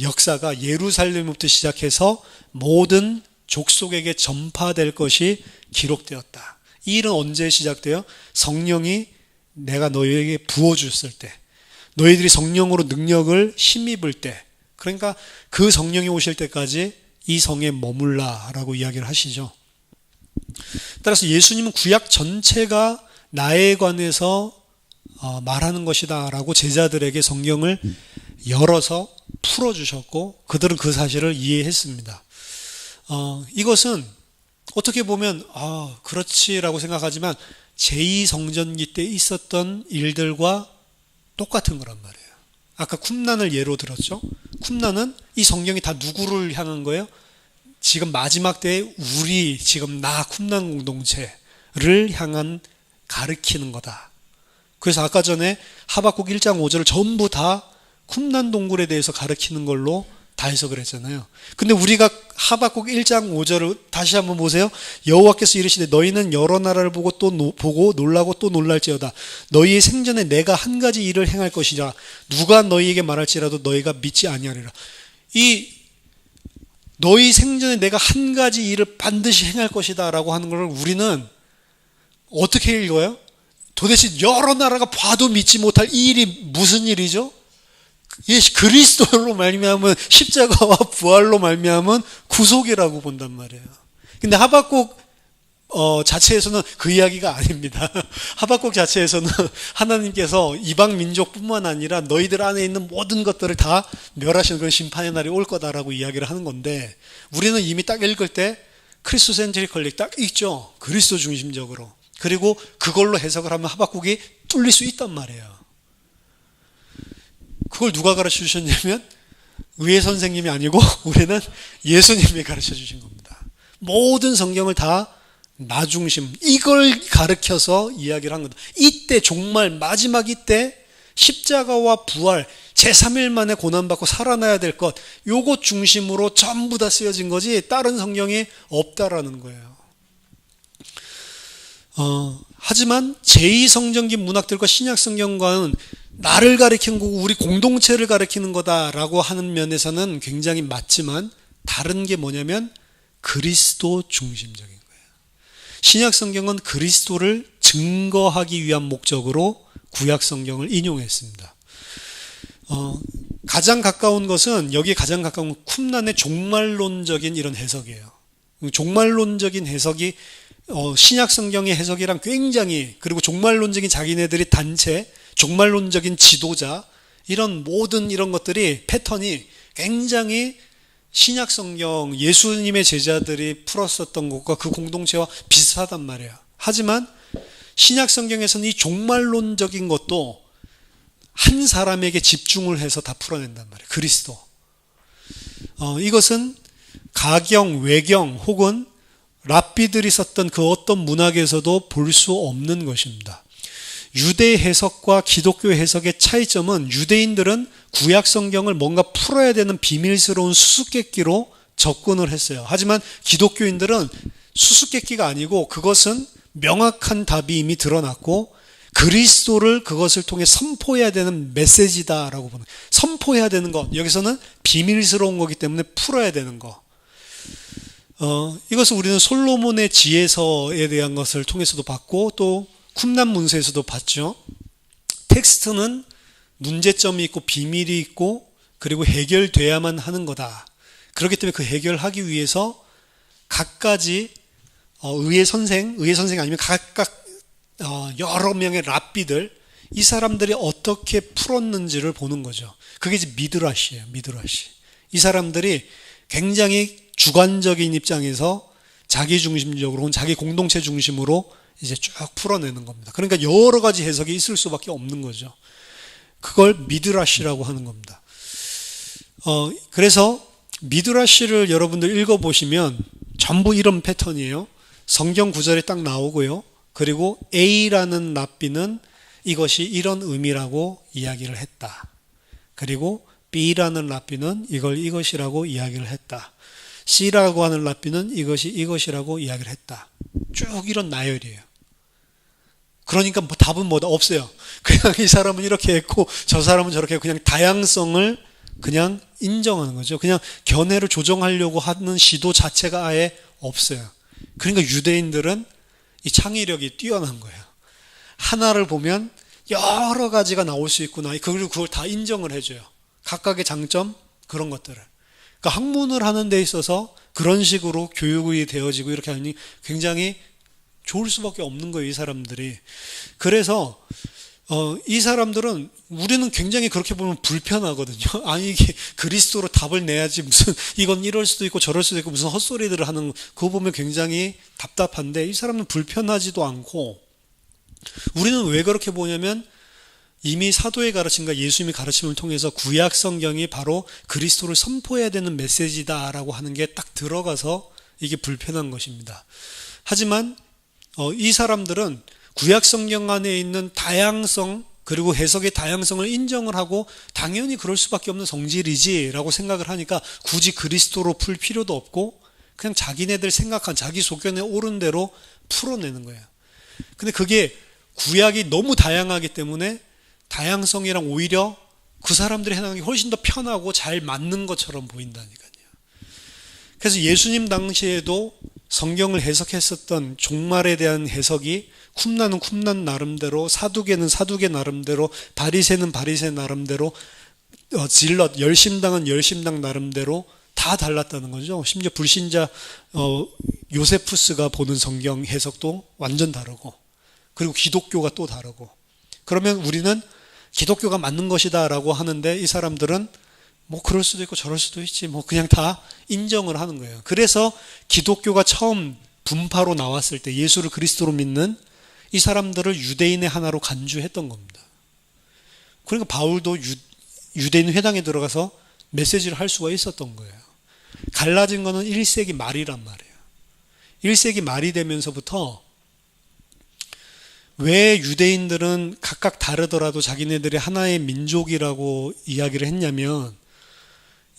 Speaker 1: 역사가 예루살렘부터 시작해서 모든 족속에게 전파될 것이 기록되었다. 이 일은 언제 시작돼요? 성령이 내가 너희에게 부어줬을 때, 너희들이 성령으로 능력을 힘입을 때, 그러니까 그 성령이 오실 때까지 이 성에 머물라라고 이야기를 하시죠. 따라서 예수님은 구약 전체가 나에 관해서 말하는 것이다 라고 제자들에게 성경을 열어서 풀어주셨고 그들은 그 사실을 이해했습니다. 이것은 어떻게 보면 그렇지라고 생각하지만 제2성전기 때 있었던 일들과 똑같은 거란 말이에요. 아까 쿰난을 예로 들었죠. 쿰난은 이 성경이 다 누구를 향한 거예요? 지금 마지막 때에 우리 지금 나 쿰난 공동체를 향한 가르치는 거다. 그래서 아까 전에 하박국 1장 5절을 전부 다 쿰난 동굴에 대해서 가르치는 걸로 다 해석을 했잖아요. 근데 우리가 하박국 1장 5절을 다시 한번 보세요. 여호와께서 이르시되 너희는 여러 나라를 보고 또 보고 놀라고 또 놀랄지어다. 너희의 생전에 내가 한 가지 일을 행할 것이라. 누가 너희에게 말할지라도 너희가 믿지 아니하리라. 이 너희 생전에 내가 한 가지 일을 반드시 행할 것이다 라고 하는 걸 우리는 어떻게 읽어요? 도대체 여러 나라가 봐도 믿지 못할 이 일이 무슨 일이죠? 그리스도로 말미암은 십자가와 부활로 말미암은 구속이라고 본단 말이에요. 근데 하박국 자체에서는 그 이야기가 아닙니다. 하박국 자체에서는 하나님께서 이방 민족뿐만 아니라 너희들 안에 있는 모든 것들을 다 멸하시는 그런 심판의 날이 올 거다라고 이야기를 하는 건데 우리는 이미 딱 읽을 때 크리스토센트리컬리 딱 읽죠. 그리스도 중심적으로. 그리고 그걸로 해석을 하면 하박국이 뚫릴 수 있단 말이에요. 그걸 누가 가르쳐 주셨냐면 의회 선생님이 아니고 우리는 예수님이 가르쳐 주신 겁니다. 모든 성경을 다 나 중심 이걸 가르쳐서 이야기를 한 겁니다. 이때 정말 마지막 이때 십자가와 부활 제3일 만에 고난받고 살아나야 될 것 요것 중심으로 전부 다 쓰여진 거지 다른 성경이 없다라는 거예요. 하지만 제2성전기 문학들과 신약성경과는 나를 가리키는 거고 우리 공동체를 가리키는 거다라고 하는 면에서는 굉장히 맞지만 다른 게 뭐냐면 그리스도 중심적인 거예요. 신약성경은 그리스도를 증거하기 위한 목적으로 구약성경을 인용했습니다. 가장 가까운 것은 여기에 가장 가까운 쿰난의 종말론적인 이런 해석이에요. 종말론적인 해석이 신약성경의 해석이랑 굉장히 그리고 종말론적인 자기네들이 단체 종말론적인 지도자 이런 모든 이런 것들이 패턴이 굉장히 신약성경 예수님의 제자들이 풀었었던 것과 그 공동체와 비슷하단 말이에요. 하지만 신약성경에서는 이 종말론적인 것도 한 사람에게 집중을 해서 다 풀어낸단 말이에요. 그리스도. 이것은 가경, 외경 혹은 랍비들이 썼던 그 어떤 문학에서도 볼 수 없는 것입니다. 유대 해석과 기독교 해석의 차이점은 유대인들은 구약 성경을 뭔가 풀어야 되는 비밀스러운 수수께끼로 접근을 했어요. 하지만 기독교인들은 수수께끼가 아니고 그것은 명확한 답이 이미 드러났고 그리스도를 그것을 통해 선포해야 되는 메시지다라고 보는, 선포해야 되는 것, 여기서는 비밀스러운 거기 때문에 풀어야 되는 거. 이것을 우리는 솔로몬의 지혜서에 대한 것을 통해서도 봤고 또 쿰란 문서에서도 봤죠. 텍스트는 문제점이 있고 비밀이 있고 그리고 해결돼야만 하는 거다. 그렇기 때문에 그 해결하기 위해서 각가지 의회 선생 아니면 각각 여러 명의 랍비들, 이 사람들이 어떻게 풀었는지를 보는 거죠. 그게 이제 미드라시예요. 미드라시. 이 사람들이 굉장히 주관적인 입장에서 자기 중심적으로 혹은 자기 공동체 중심으로 이제 쭉 풀어내는 겁니다. 그러니까 여러 가지 해석이 있을 수밖에 없는 거죠. 그걸 미드라시라고 하는 겁니다. 그래서 미드라시를 여러분들 읽어보시면 전부 이런 패턴이에요. 성경 구절이 딱 나오고요. 그리고 A라는 랍비는 이것이 이런 의미라고 이야기를 했다. 그리고 B라는 랍비는 이것이라고 이야기를 했다. C라고 하는 랍비는 이것이라고 이야기를 했다. 쭉 이런 나열이에요. 그러니까 뭐 답은 뭐다 없어요. 그냥 이 사람은 이렇게 했고 저 사람은 저렇게 했고 그냥 다양성을 그냥 인정하는 거죠. 그냥 견해를 조정하려고 하는 시도 자체가 아예 없어요. 그러니까 유대인들은 이 창의력이 뛰어난 거예요. 하나를 보면 여러 가지가 나올 수 있구나. 그리고 그걸 다 인정을 해줘요. 각각의 장점, 그런 것들을. 그러니까 학문을 하는 데 있어서 그런 식으로 교육이 되어지고 이렇게 하니 굉장히 좋을 수밖에 없는 거예요, 이 사람들이. 그래서 이 사람들은 우리는 굉장히 그렇게 보면 불편하거든요. 아니 이게 그리스도로 답을 내야지 무슨 이건 이럴 수도 있고 저럴 수도 있고 무슨 헛소리들을 하는 그거 보면 굉장히 답답한데 이 사람은 불편하지도 않고 우리는 왜 그렇게 보냐면 이미 사도의 가르침과 예수님의 가르침을 통해서 구약 성경이 바로 그리스도를 선포해야 되는 메시지다라고 하는 게 딱 들어가서 이게 불편한 것입니다. 하지만 이 사람들은 구약 성경 안에 있는 다양성 그리고 해석의 다양성을 인정을 하고 당연히 그럴 수밖에 없는 성질이지라고 생각을 하니까 굳이 그리스도로 풀 필요도 없고 그냥 자기네들 생각한 자기 소견에 옳은 대로 풀어내는 거예요. 근데 그게 구약이 너무 다양하기 때문에 다양성이랑 오히려 그 사람들이 해나가는 게 훨씬 더 편하고 잘 맞는 것처럼 보인다니까요. 그래서 예수님 당시에도 성경을 해석했었던 종말에 대한 해석이 쿰란은 쿰란 나름대로, 사두개는 사두개 나름대로, 바리새는 바리새 나름대로, 질럿, 열심당은 열심당 나름대로 다 달랐다는 거죠. 심지어 불신자 요세푸스가 보는 성경 해석도 완전 다르고, 그리고 기독교가 또 다르고. 그러면 우리는 기독교가 맞는 것이다 라고 하는데 이 사람들은 뭐 그럴 수도 있고 저럴 수도 있지 뭐 그냥 다 인정을 하는 거예요. 그래서 기독교가 처음 분파로 나왔을 때 예수를 그리스도로 믿는 이 사람들을 유대인의 하나로 간주했던 겁니다. 그러니까 바울도 유대인 회당에 들어가서 메시지를 할 수가 있었던 거예요. 갈라진 거는 1세기 말이란 말이에요. 1세기 말이 되면서부터 왜 유대인들은 각각 다르더라도 자기네들이 하나의 민족이라고 이야기를 했냐면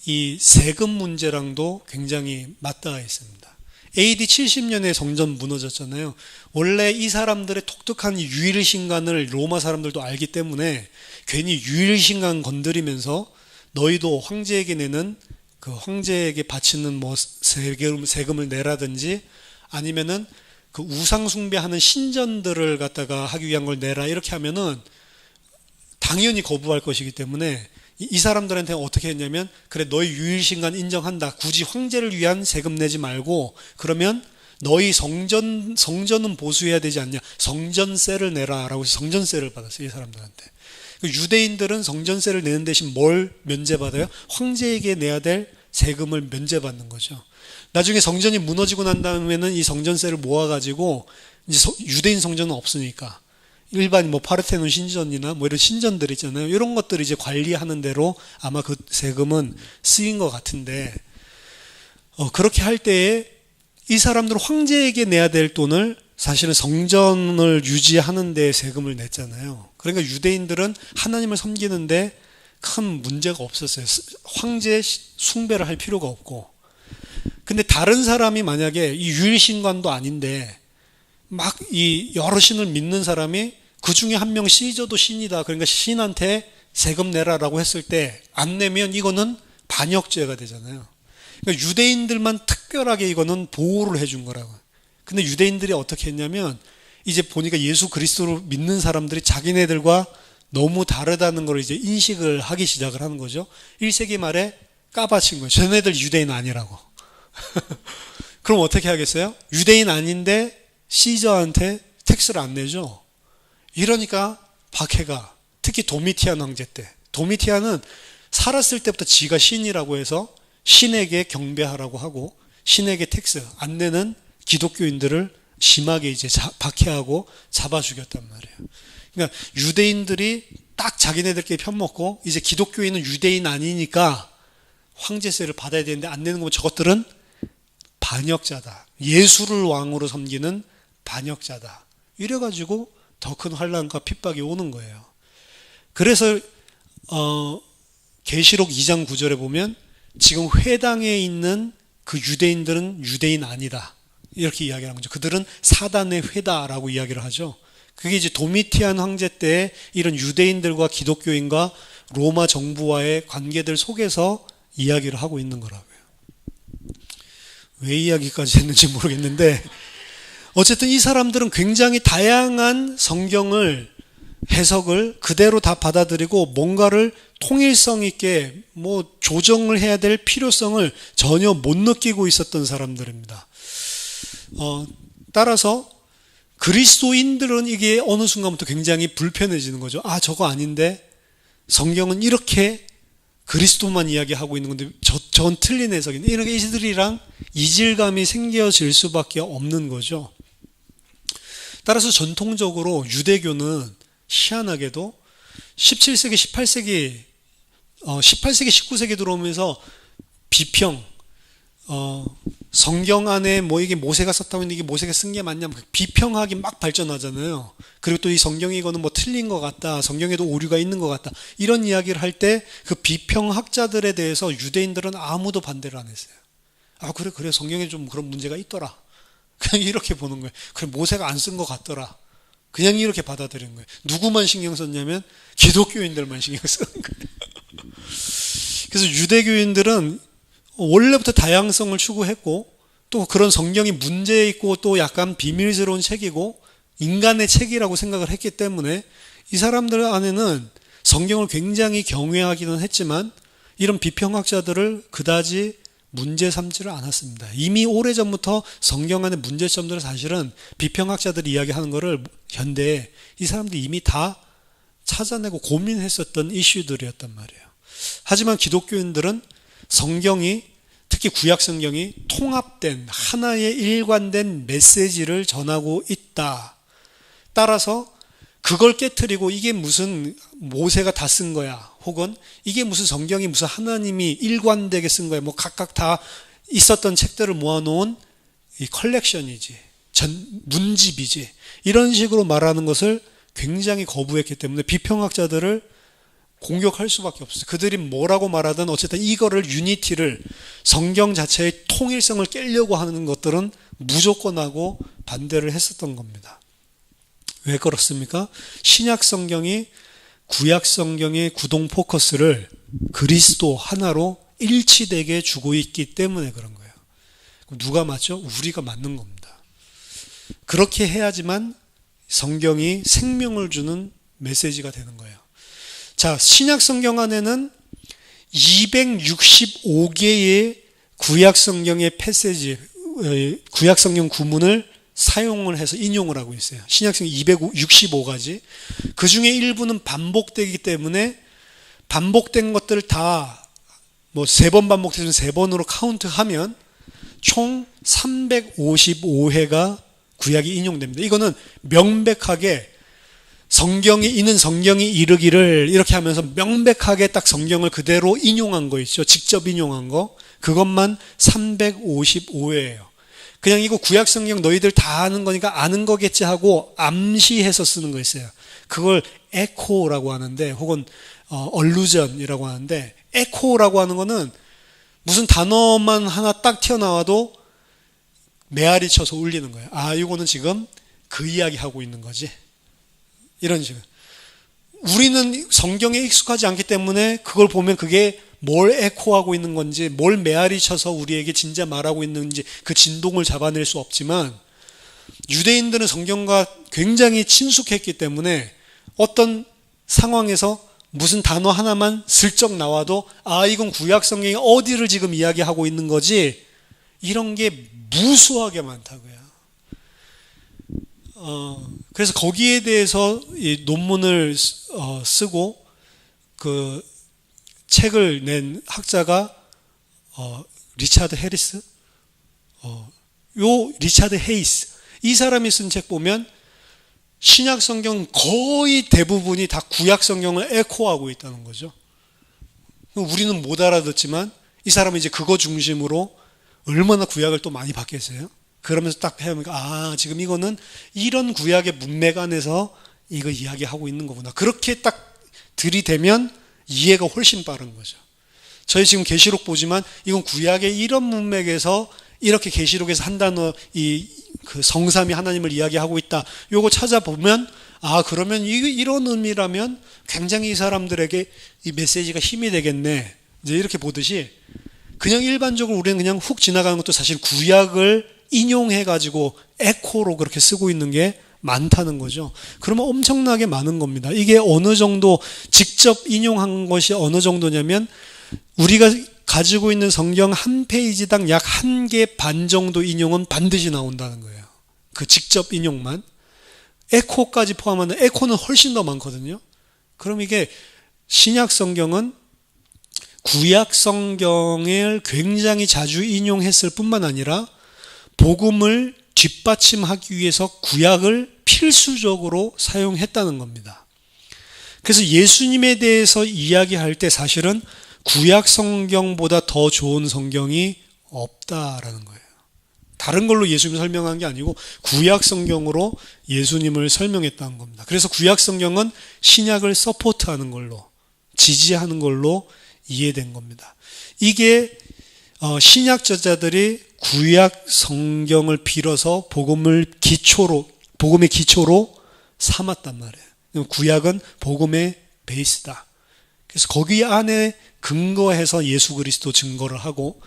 Speaker 1: 이 세금 문제랑도 굉장히 맞닿아 있습니다. AD 70년에 성전 무너졌잖아요. 원래 이 사람들의 독특한 유일신간을 로마 사람들도 알기 때문에 괜히 유일신간 건드리면서 너희도 황제에게 내는 그 황제에게 바치는 뭐 세금을 내라든지 아니면은 그 우상 숭배하는 신전들을 갖다가 하기 위한 걸 내라 이렇게 하면은 당연히 거부할 것이기 때문에 이 사람들한테 어떻게 했냐면 그래 너희 유일신간 인정한다. 굳이 황제를 위한 세금 내지 말고 그러면 너희 성전은 보수해야 되지 않냐. 성전세를 내라라고 해서 성전세를 받았어요. 이 사람들한테. 유대인들은 성전세를 내는 대신 뭘 면제받아요? 황제에게 내야 될 세금을 면제받는 거죠. 나중에 성전이 무너지고 난 다음에는 이 성전세를 모아가지고 이제 유대인 성전은 없으니까 일반 뭐 파르테논 신전이나 뭐 이런 신전들 있잖아요. 이런 것들 이제 관리하는 대로 아마 그 세금은 쓰인 것 같은데 그렇게 할 때에 이 사람들은 황제에게 내야 될 돈을 사실은 성전을 유지하는 데 세금을 냈잖아요. 그러니까 유대인들은 하나님을 섬기는데 큰 문제가 없었어요. 황제 숭배를 할 필요가 없고. 근데 다른 사람이 만약에 이 유일신관도 아닌데 막 이 여러 신을 믿는 사람이 그 중에 한 명 시저도 신이다. 그러니까 신한테 세금 내라라고 했을 때 안 내면 이거는 반역죄가 되잖아요. 그러니까 유대인들만 특별하게 이거는 보호를 해준 거라고. 근데 유대인들이 어떻게 했냐면 이제 보니까 예수 그리스도를 믿는 사람들이 자기네들과 너무 다르다는 걸 이제 인식을 하기 시작을 하는 거죠. 1세기 말에 까바친 거예요. 쟤네들 유대인 아니라고. 그럼 어떻게 하겠어요? 유대인 아닌데 시저한테 텍스를 안 내죠. 이러니까 박해가, 특히 도미티안 황제 때, 도미티안은 살았을 때부터 지가 신이라고 해서 신에게 경배하라고 하고 신에게 텍스 안 내는 기독교인들을 심하게 이제 박해하고 잡아 죽였단 말이에요. 그러니까 유대인들이 딱 자기네들끼리 편먹고 이제 기독교인은 유대인 아니니까 황제세를 받아야 되는데 안 내는 거면 저것들은 반역자다. 예수를 왕으로 섬기는 반역자다. 이래가지고 더 큰 환난과 핍박이 오는 거예요. 그래서 계시록 2장 9절에 보면 지금 회당에 있는 그 유대인들은 유대인 아니다. 이렇게 이야기를 하는 거죠. 그들은 사단의 회다라고 이야기를 하죠. 그게 이제 도미티안 황제 때 이런 유대인들과 기독교인과 로마 정부와의 관계들 속에서 이야기를 하고 있는 거라고요. 왜 이야기까지 했는지 모르겠는데 어쨌든 이 사람들은 굉장히 다양한 성경을 해석을 그대로 다 받아들이고 뭔가를 통일성 있게 뭐 조정을 해야 될 필요성을 전혀 못 느끼고 있었던 사람들입니다. 따라서 그리스도인들은 이게 어느 순간부터 굉장히 불편해지는 거죠. 아, 저거 아닌데 성경은 이렇게 그리스도만 이야기하고 있는 건데 전 틀린 해석인데 이렇게 이들이랑 이질감이 생겨질 수밖에 없는 거죠. 따라서 전통적으로 유대교는 희한하게도 17세기, 18세기, 19세기 들어오면서 비평, 성경 안에 뭐 이게 모세가 썼다고 했는데 이게 모세가 쓴 게 맞냐, 비평하기 막 발전하잖아요. 그리고 또 이 성경이 이거는 뭐 틀린 것 같다, 성경에도 오류가 있는 것 같다, 이런 이야기를 할 때 그 비평학자들에 대해서 유대인들은 아무도 반대를 안 했어요. 아, 그래, 성경에 좀 그런 문제가 있더라. 그냥 이렇게 보는 거예요. 그래, 모세가 안 쓴 것 같더라. 그냥 이렇게 받아들이는 거예요. 누구만 신경 썼냐면 기독교인들만 신경 쓰는 거예요. 그래서 유대교인들은 원래부터 다양성을 추구했고 또 그런 성경이 문제 있고 또 약간 비밀스러운 책이고 인간의 책이라고 생각을 했기 때문에 이 사람들 안에는 성경을 굉장히 경외하기는 했지만 이런 비평학자들을 그다지 문제 삼지를 않았습니다. 이미 오래전부터 성경 안의 문제점들을 사실은 비평학자들이 이야기하는 거를 현대에 이 사람들이 이미 다 찾아내고 고민했었던 이슈들이었단 말이에요. 하지만 기독교인들은 성경이, 특히 구약 성경이 통합된 하나의 일관된 메시지를 전하고 있다. 따라서 그걸 깨트리고 이게 무슨 모세가 다 쓴 거야, 혹은 이게 무슨 성경이 무슨 하나님이 일관되게 쓴 거야, 뭐 각각 다 있었던 책들을 모아놓은 이 컬렉션이지, 문집이지, 이런 식으로 말하는 것을 굉장히 거부했기 때문에 비평학자들을 공격할 수밖에 없어요. 그들이 뭐라고 말하든 어쨌든 이거를, 유니티를, 성경 자체의 통일성을 깨려고 하는 것들은 무조건 하고 반대를 했었던 겁니다. 왜 그렇습니까? 신약 성경이 구약 성경의 구동 포커스를 그리스도 하나로 일치되게 주고 있기 때문에 그런 거예요. 누가 맞죠? 우리가 맞는 겁니다. 그렇게 해야지만 성경이 생명을 주는 메시지가 되는 거예요. 자, 신약 성경 안에는 265개의 구약 성경의 패시지, 구약 성경 구문을 사용을 해서 인용을 하고 있어요. 신약성경 265가지. 그 중에 일부는 반복되기 때문에 반복된 것들을 다 뭐 3번 반복돼서 3번으로 카운트하면 총 355회가 구약이 인용됩니다. 이거는 명백하게 성경이 이르기를 이렇게 하면서 명백하게 딱 성경을 그대로 인용한 거 있죠. 직접 인용한 거. 그것만 355회예요. 그냥 이거 구약 성경 너희들 다 아는 거니까 아는 거겠지 하고 암시해서 쓰는 거 있어요. 그걸 에코라고 하는데, 혹은 얼루전이라고 하는데, 에코라고 하는 거는 무슨 단어만 하나 딱 튀어나와도 메아리 쳐서 울리는 거예요. 아, 이거는 지금 그 이야기 하고 있는 거지. 이런 식으로. 우리는 성경에 익숙하지 않기 때문에 그걸 보면 그게 뭘 에코하고 있는 건지, 뭘 메아리 쳐서 우리에게 진짜 말하고 있는지 그 진동을 잡아낼 수 없지만, 유대인들은 성경과 굉장히 친숙했기 때문에 어떤 상황에서 무슨 단어 하나만 슬쩍 나와도 이건 구약 성경이 어디를 지금 이야기하고 있는 거지, 이런 게 무수하게 많다고요. 그래서 거기에 대해서 이 논문을 쓰고 그 책을 낸 학자가 리차드 해리스, 리차드 헤이스, 이 사람이 쓴 책 보면 신약 성경 거의 대부분이 다 구약 성경을 에코하고 있다는 거죠. 우리는 못 알아듣지만 이 사람은 이제 그거 중심으로 얼마나 구약을 또 많이 봤겠어요. 그러면서 딱 해보니까 지금 이거는 이런 구약의 문맥 안에서 이거 이야기하고 있는 거구나. 그렇게 딱 들이대면 이해가 훨씬 빠른 거죠. 저희 지금 계시록 보지만 이건 구약의 이런 문맥에서 이렇게 계시록에서 한 단어 그 성삼위 하나님을 이야기하고 있다. 요거 찾아보면 그러면 이런 의미라면 굉장히 이 사람들에게 이 메시지가 힘이 되겠네. 이제 이렇게 보듯이 그냥 일반적으로 우리는 그냥 훅 지나가는 것도 사실 구약을 인용해가지고 에코로 그렇게 쓰고 있는 게 많다는 거죠. 그러면 엄청나게 많은 겁니다. 이게 어느 정도 직접 인용한 것이 어느 정도냐면 우리가 가지고 있는 성경 한 페이지당 약 1개 반 정도 인용은 반드시 나온다는 거예요. 그 직접 인용만. 에코까지 포함하는 에코는 훨씬 더 많거든요. 그럼 이게 신약 성경은 구약 성경을 굉장히 자주 인용했을 뿐만 아니라 복음을 뒷받침하기 위해서 구약을 필수적으로 사용했다는 겁니다. 그래서 예수님에 대해서 이야기할 때 사실은 구약 성경보다 더 좋은 성경이 없다라는 거예요. 다른 걸로 예수님을 설명한 게 아니고 구약 성경으로 예수님을 설명했다는 겁니다. 그래서 구약 성경은 신약을 서포트하는 걸로, 지지하는 걸로 이해된 겁니다. 이게 신약 저자들이 구약 성경을 빌어서 복음의 기초로 삼았단 말이에요. 구약은 복음의 베이스다. 그래서 거기 안에 근거해서 예수 그리스도 증거를 하고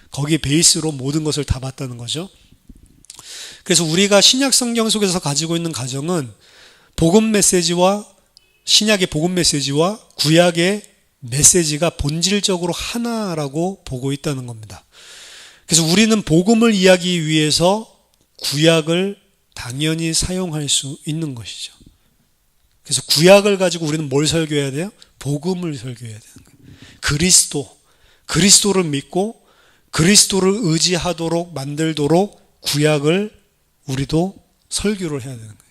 Speaker 1: 거기에 베이스로 모든 것을 담았다는 거죠. 그래서 우리가 신약 성경 속에서 가지고 있는 가정은 복음 메시지와 신약의 복음 메시지와 구약의 메시지가 본질적으로 하나라고 보고 있다는 겁니다. 그래서 우리는 복음을 이야기하기 위해서 구약을 당연히 사용할 수 있는 것이죠. 그래서 구약을 가지고 우리는 뭘 설교해야 돼요? 복음을 설교해야 되는 거예요. 그리스도를 믿고 그리스도를 의지하도록 만들도록 구약을 우리도 설교를 해야 되는 거예요.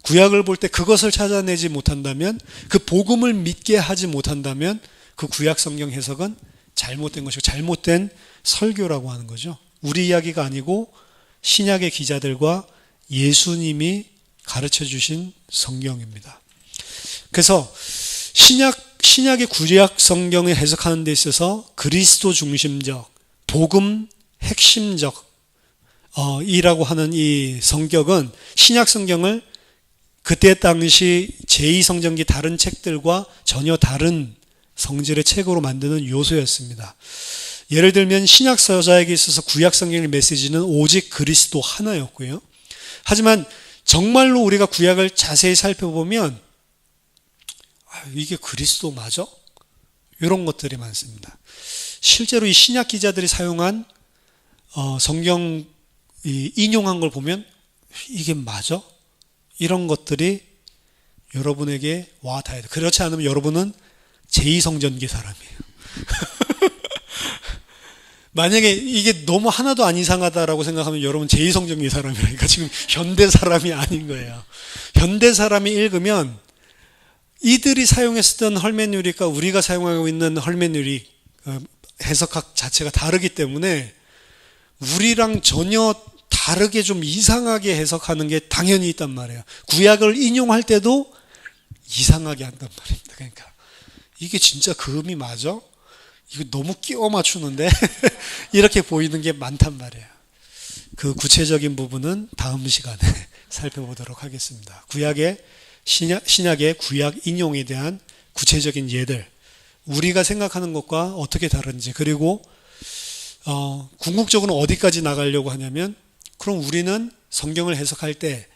Speaker 1: 구약을 볼 때 그것을 찾아내지 못한다면, 그 복음을 믿게 하지 못한다면 그 구약 성경 해석은 잘못된 것이고 잘못된 설교라고 하는 거죠. 우리 이야기가 아니고 신약의 기자들과 예수님이 가르쳐 주신 성경입니다. 그래서 신약의 구약 성경을 해석하는 데 있어서 그리스도 중심적, 복음 핵심적 이라고 하는 이 성격은 신약 성경을 그때 당시 제2성경기 다른 책들과 전혀 다른 성질의 책으로 만드는 요소였습니다. 예를 들면 신약 서자에게 있어서 구약 성경의 메시지는 오직 그리스도 하나였고요. 하지만 정말로 우리가 구약을 자세히 살펴보면 이게 그리스도 맞아? 이런 것들이 많습니다. 실제로 이 신약 기자들이 사용한 성경 인용한 걸 보면 이게 맞아? 이런 것들이 여러분에게 와 닿아야 돼. 그렇지 않으면 여러분은 제2성전기 사람이에요. 만약에 이게 너무 하나도 안 이상하다라고 생각하면 여러분 제2성전기 사람이라니까 지금 현대 사람이 아닌 거예요. 현대 사람이 읽으면 이들이 사용했었던 헐메뉴릭과 우리가 사용하고 있는 헐메뉴릭 해석학 자체가 다르기 때문에 우리랑 전혀 다르게 좀 이상하게 해석하는 게 당연히 있단 말이에요. 구약을 인용할 때도 이상하게 한단 말입니다. 그러니까 이게 진짜 그 의미 맞아? 이거 너무 끼워 맞추는데 이렇게 보이는 게 많단 말이에요. 그 구체적인 부분은 다음 시간에 살펴보도록 하겠습니다. 신약의 구약 인용에 대한 구체적인 예들, 우리가 생각하는 것과 어떻게 다른지, 그리고 궁극적으로 어디까지 나가려고 하냐면, 그럼 우리는 성경을 해석할 때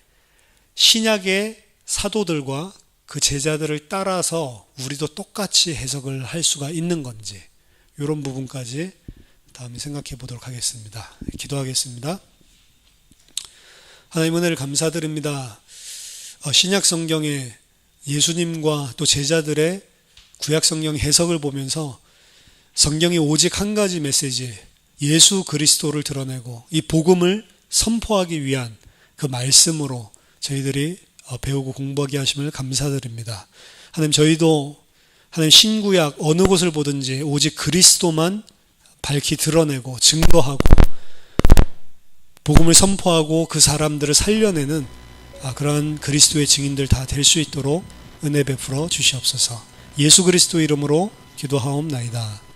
Speaker 1: 신약의 사도들과 그 제자들을 따라서 우리도 똑같이 해석을 할 수가 있는 건지, 이런 부분까지 다음에 생각해 보도록 하겠습니다. 기도하겠습니다. 하나님 은혜를 감사드립니다. 신약 성경에 예수님과 또 제자들의 구약 성경 해석을 보면서 성경이 오직 한 가지 메시지, 예수 그리스도를 드러내고 이 복음을 선포하기 위한 그 말씀으로 저희들이 배우고 공부하게 하심을 감사드립니다. 하나님, 저희도 하나님 신구약 어느 곳을 보든지 오직 그리스도만 밝히 드러내고 증거하고 복음을 선포하고 그 사람들을 살려내는 그러한 그리스도의 증인들 다 될 수 있도록 은혜 베풀어 주시옵소서. 예수 그리스도 이름으로 기도하옵나이다.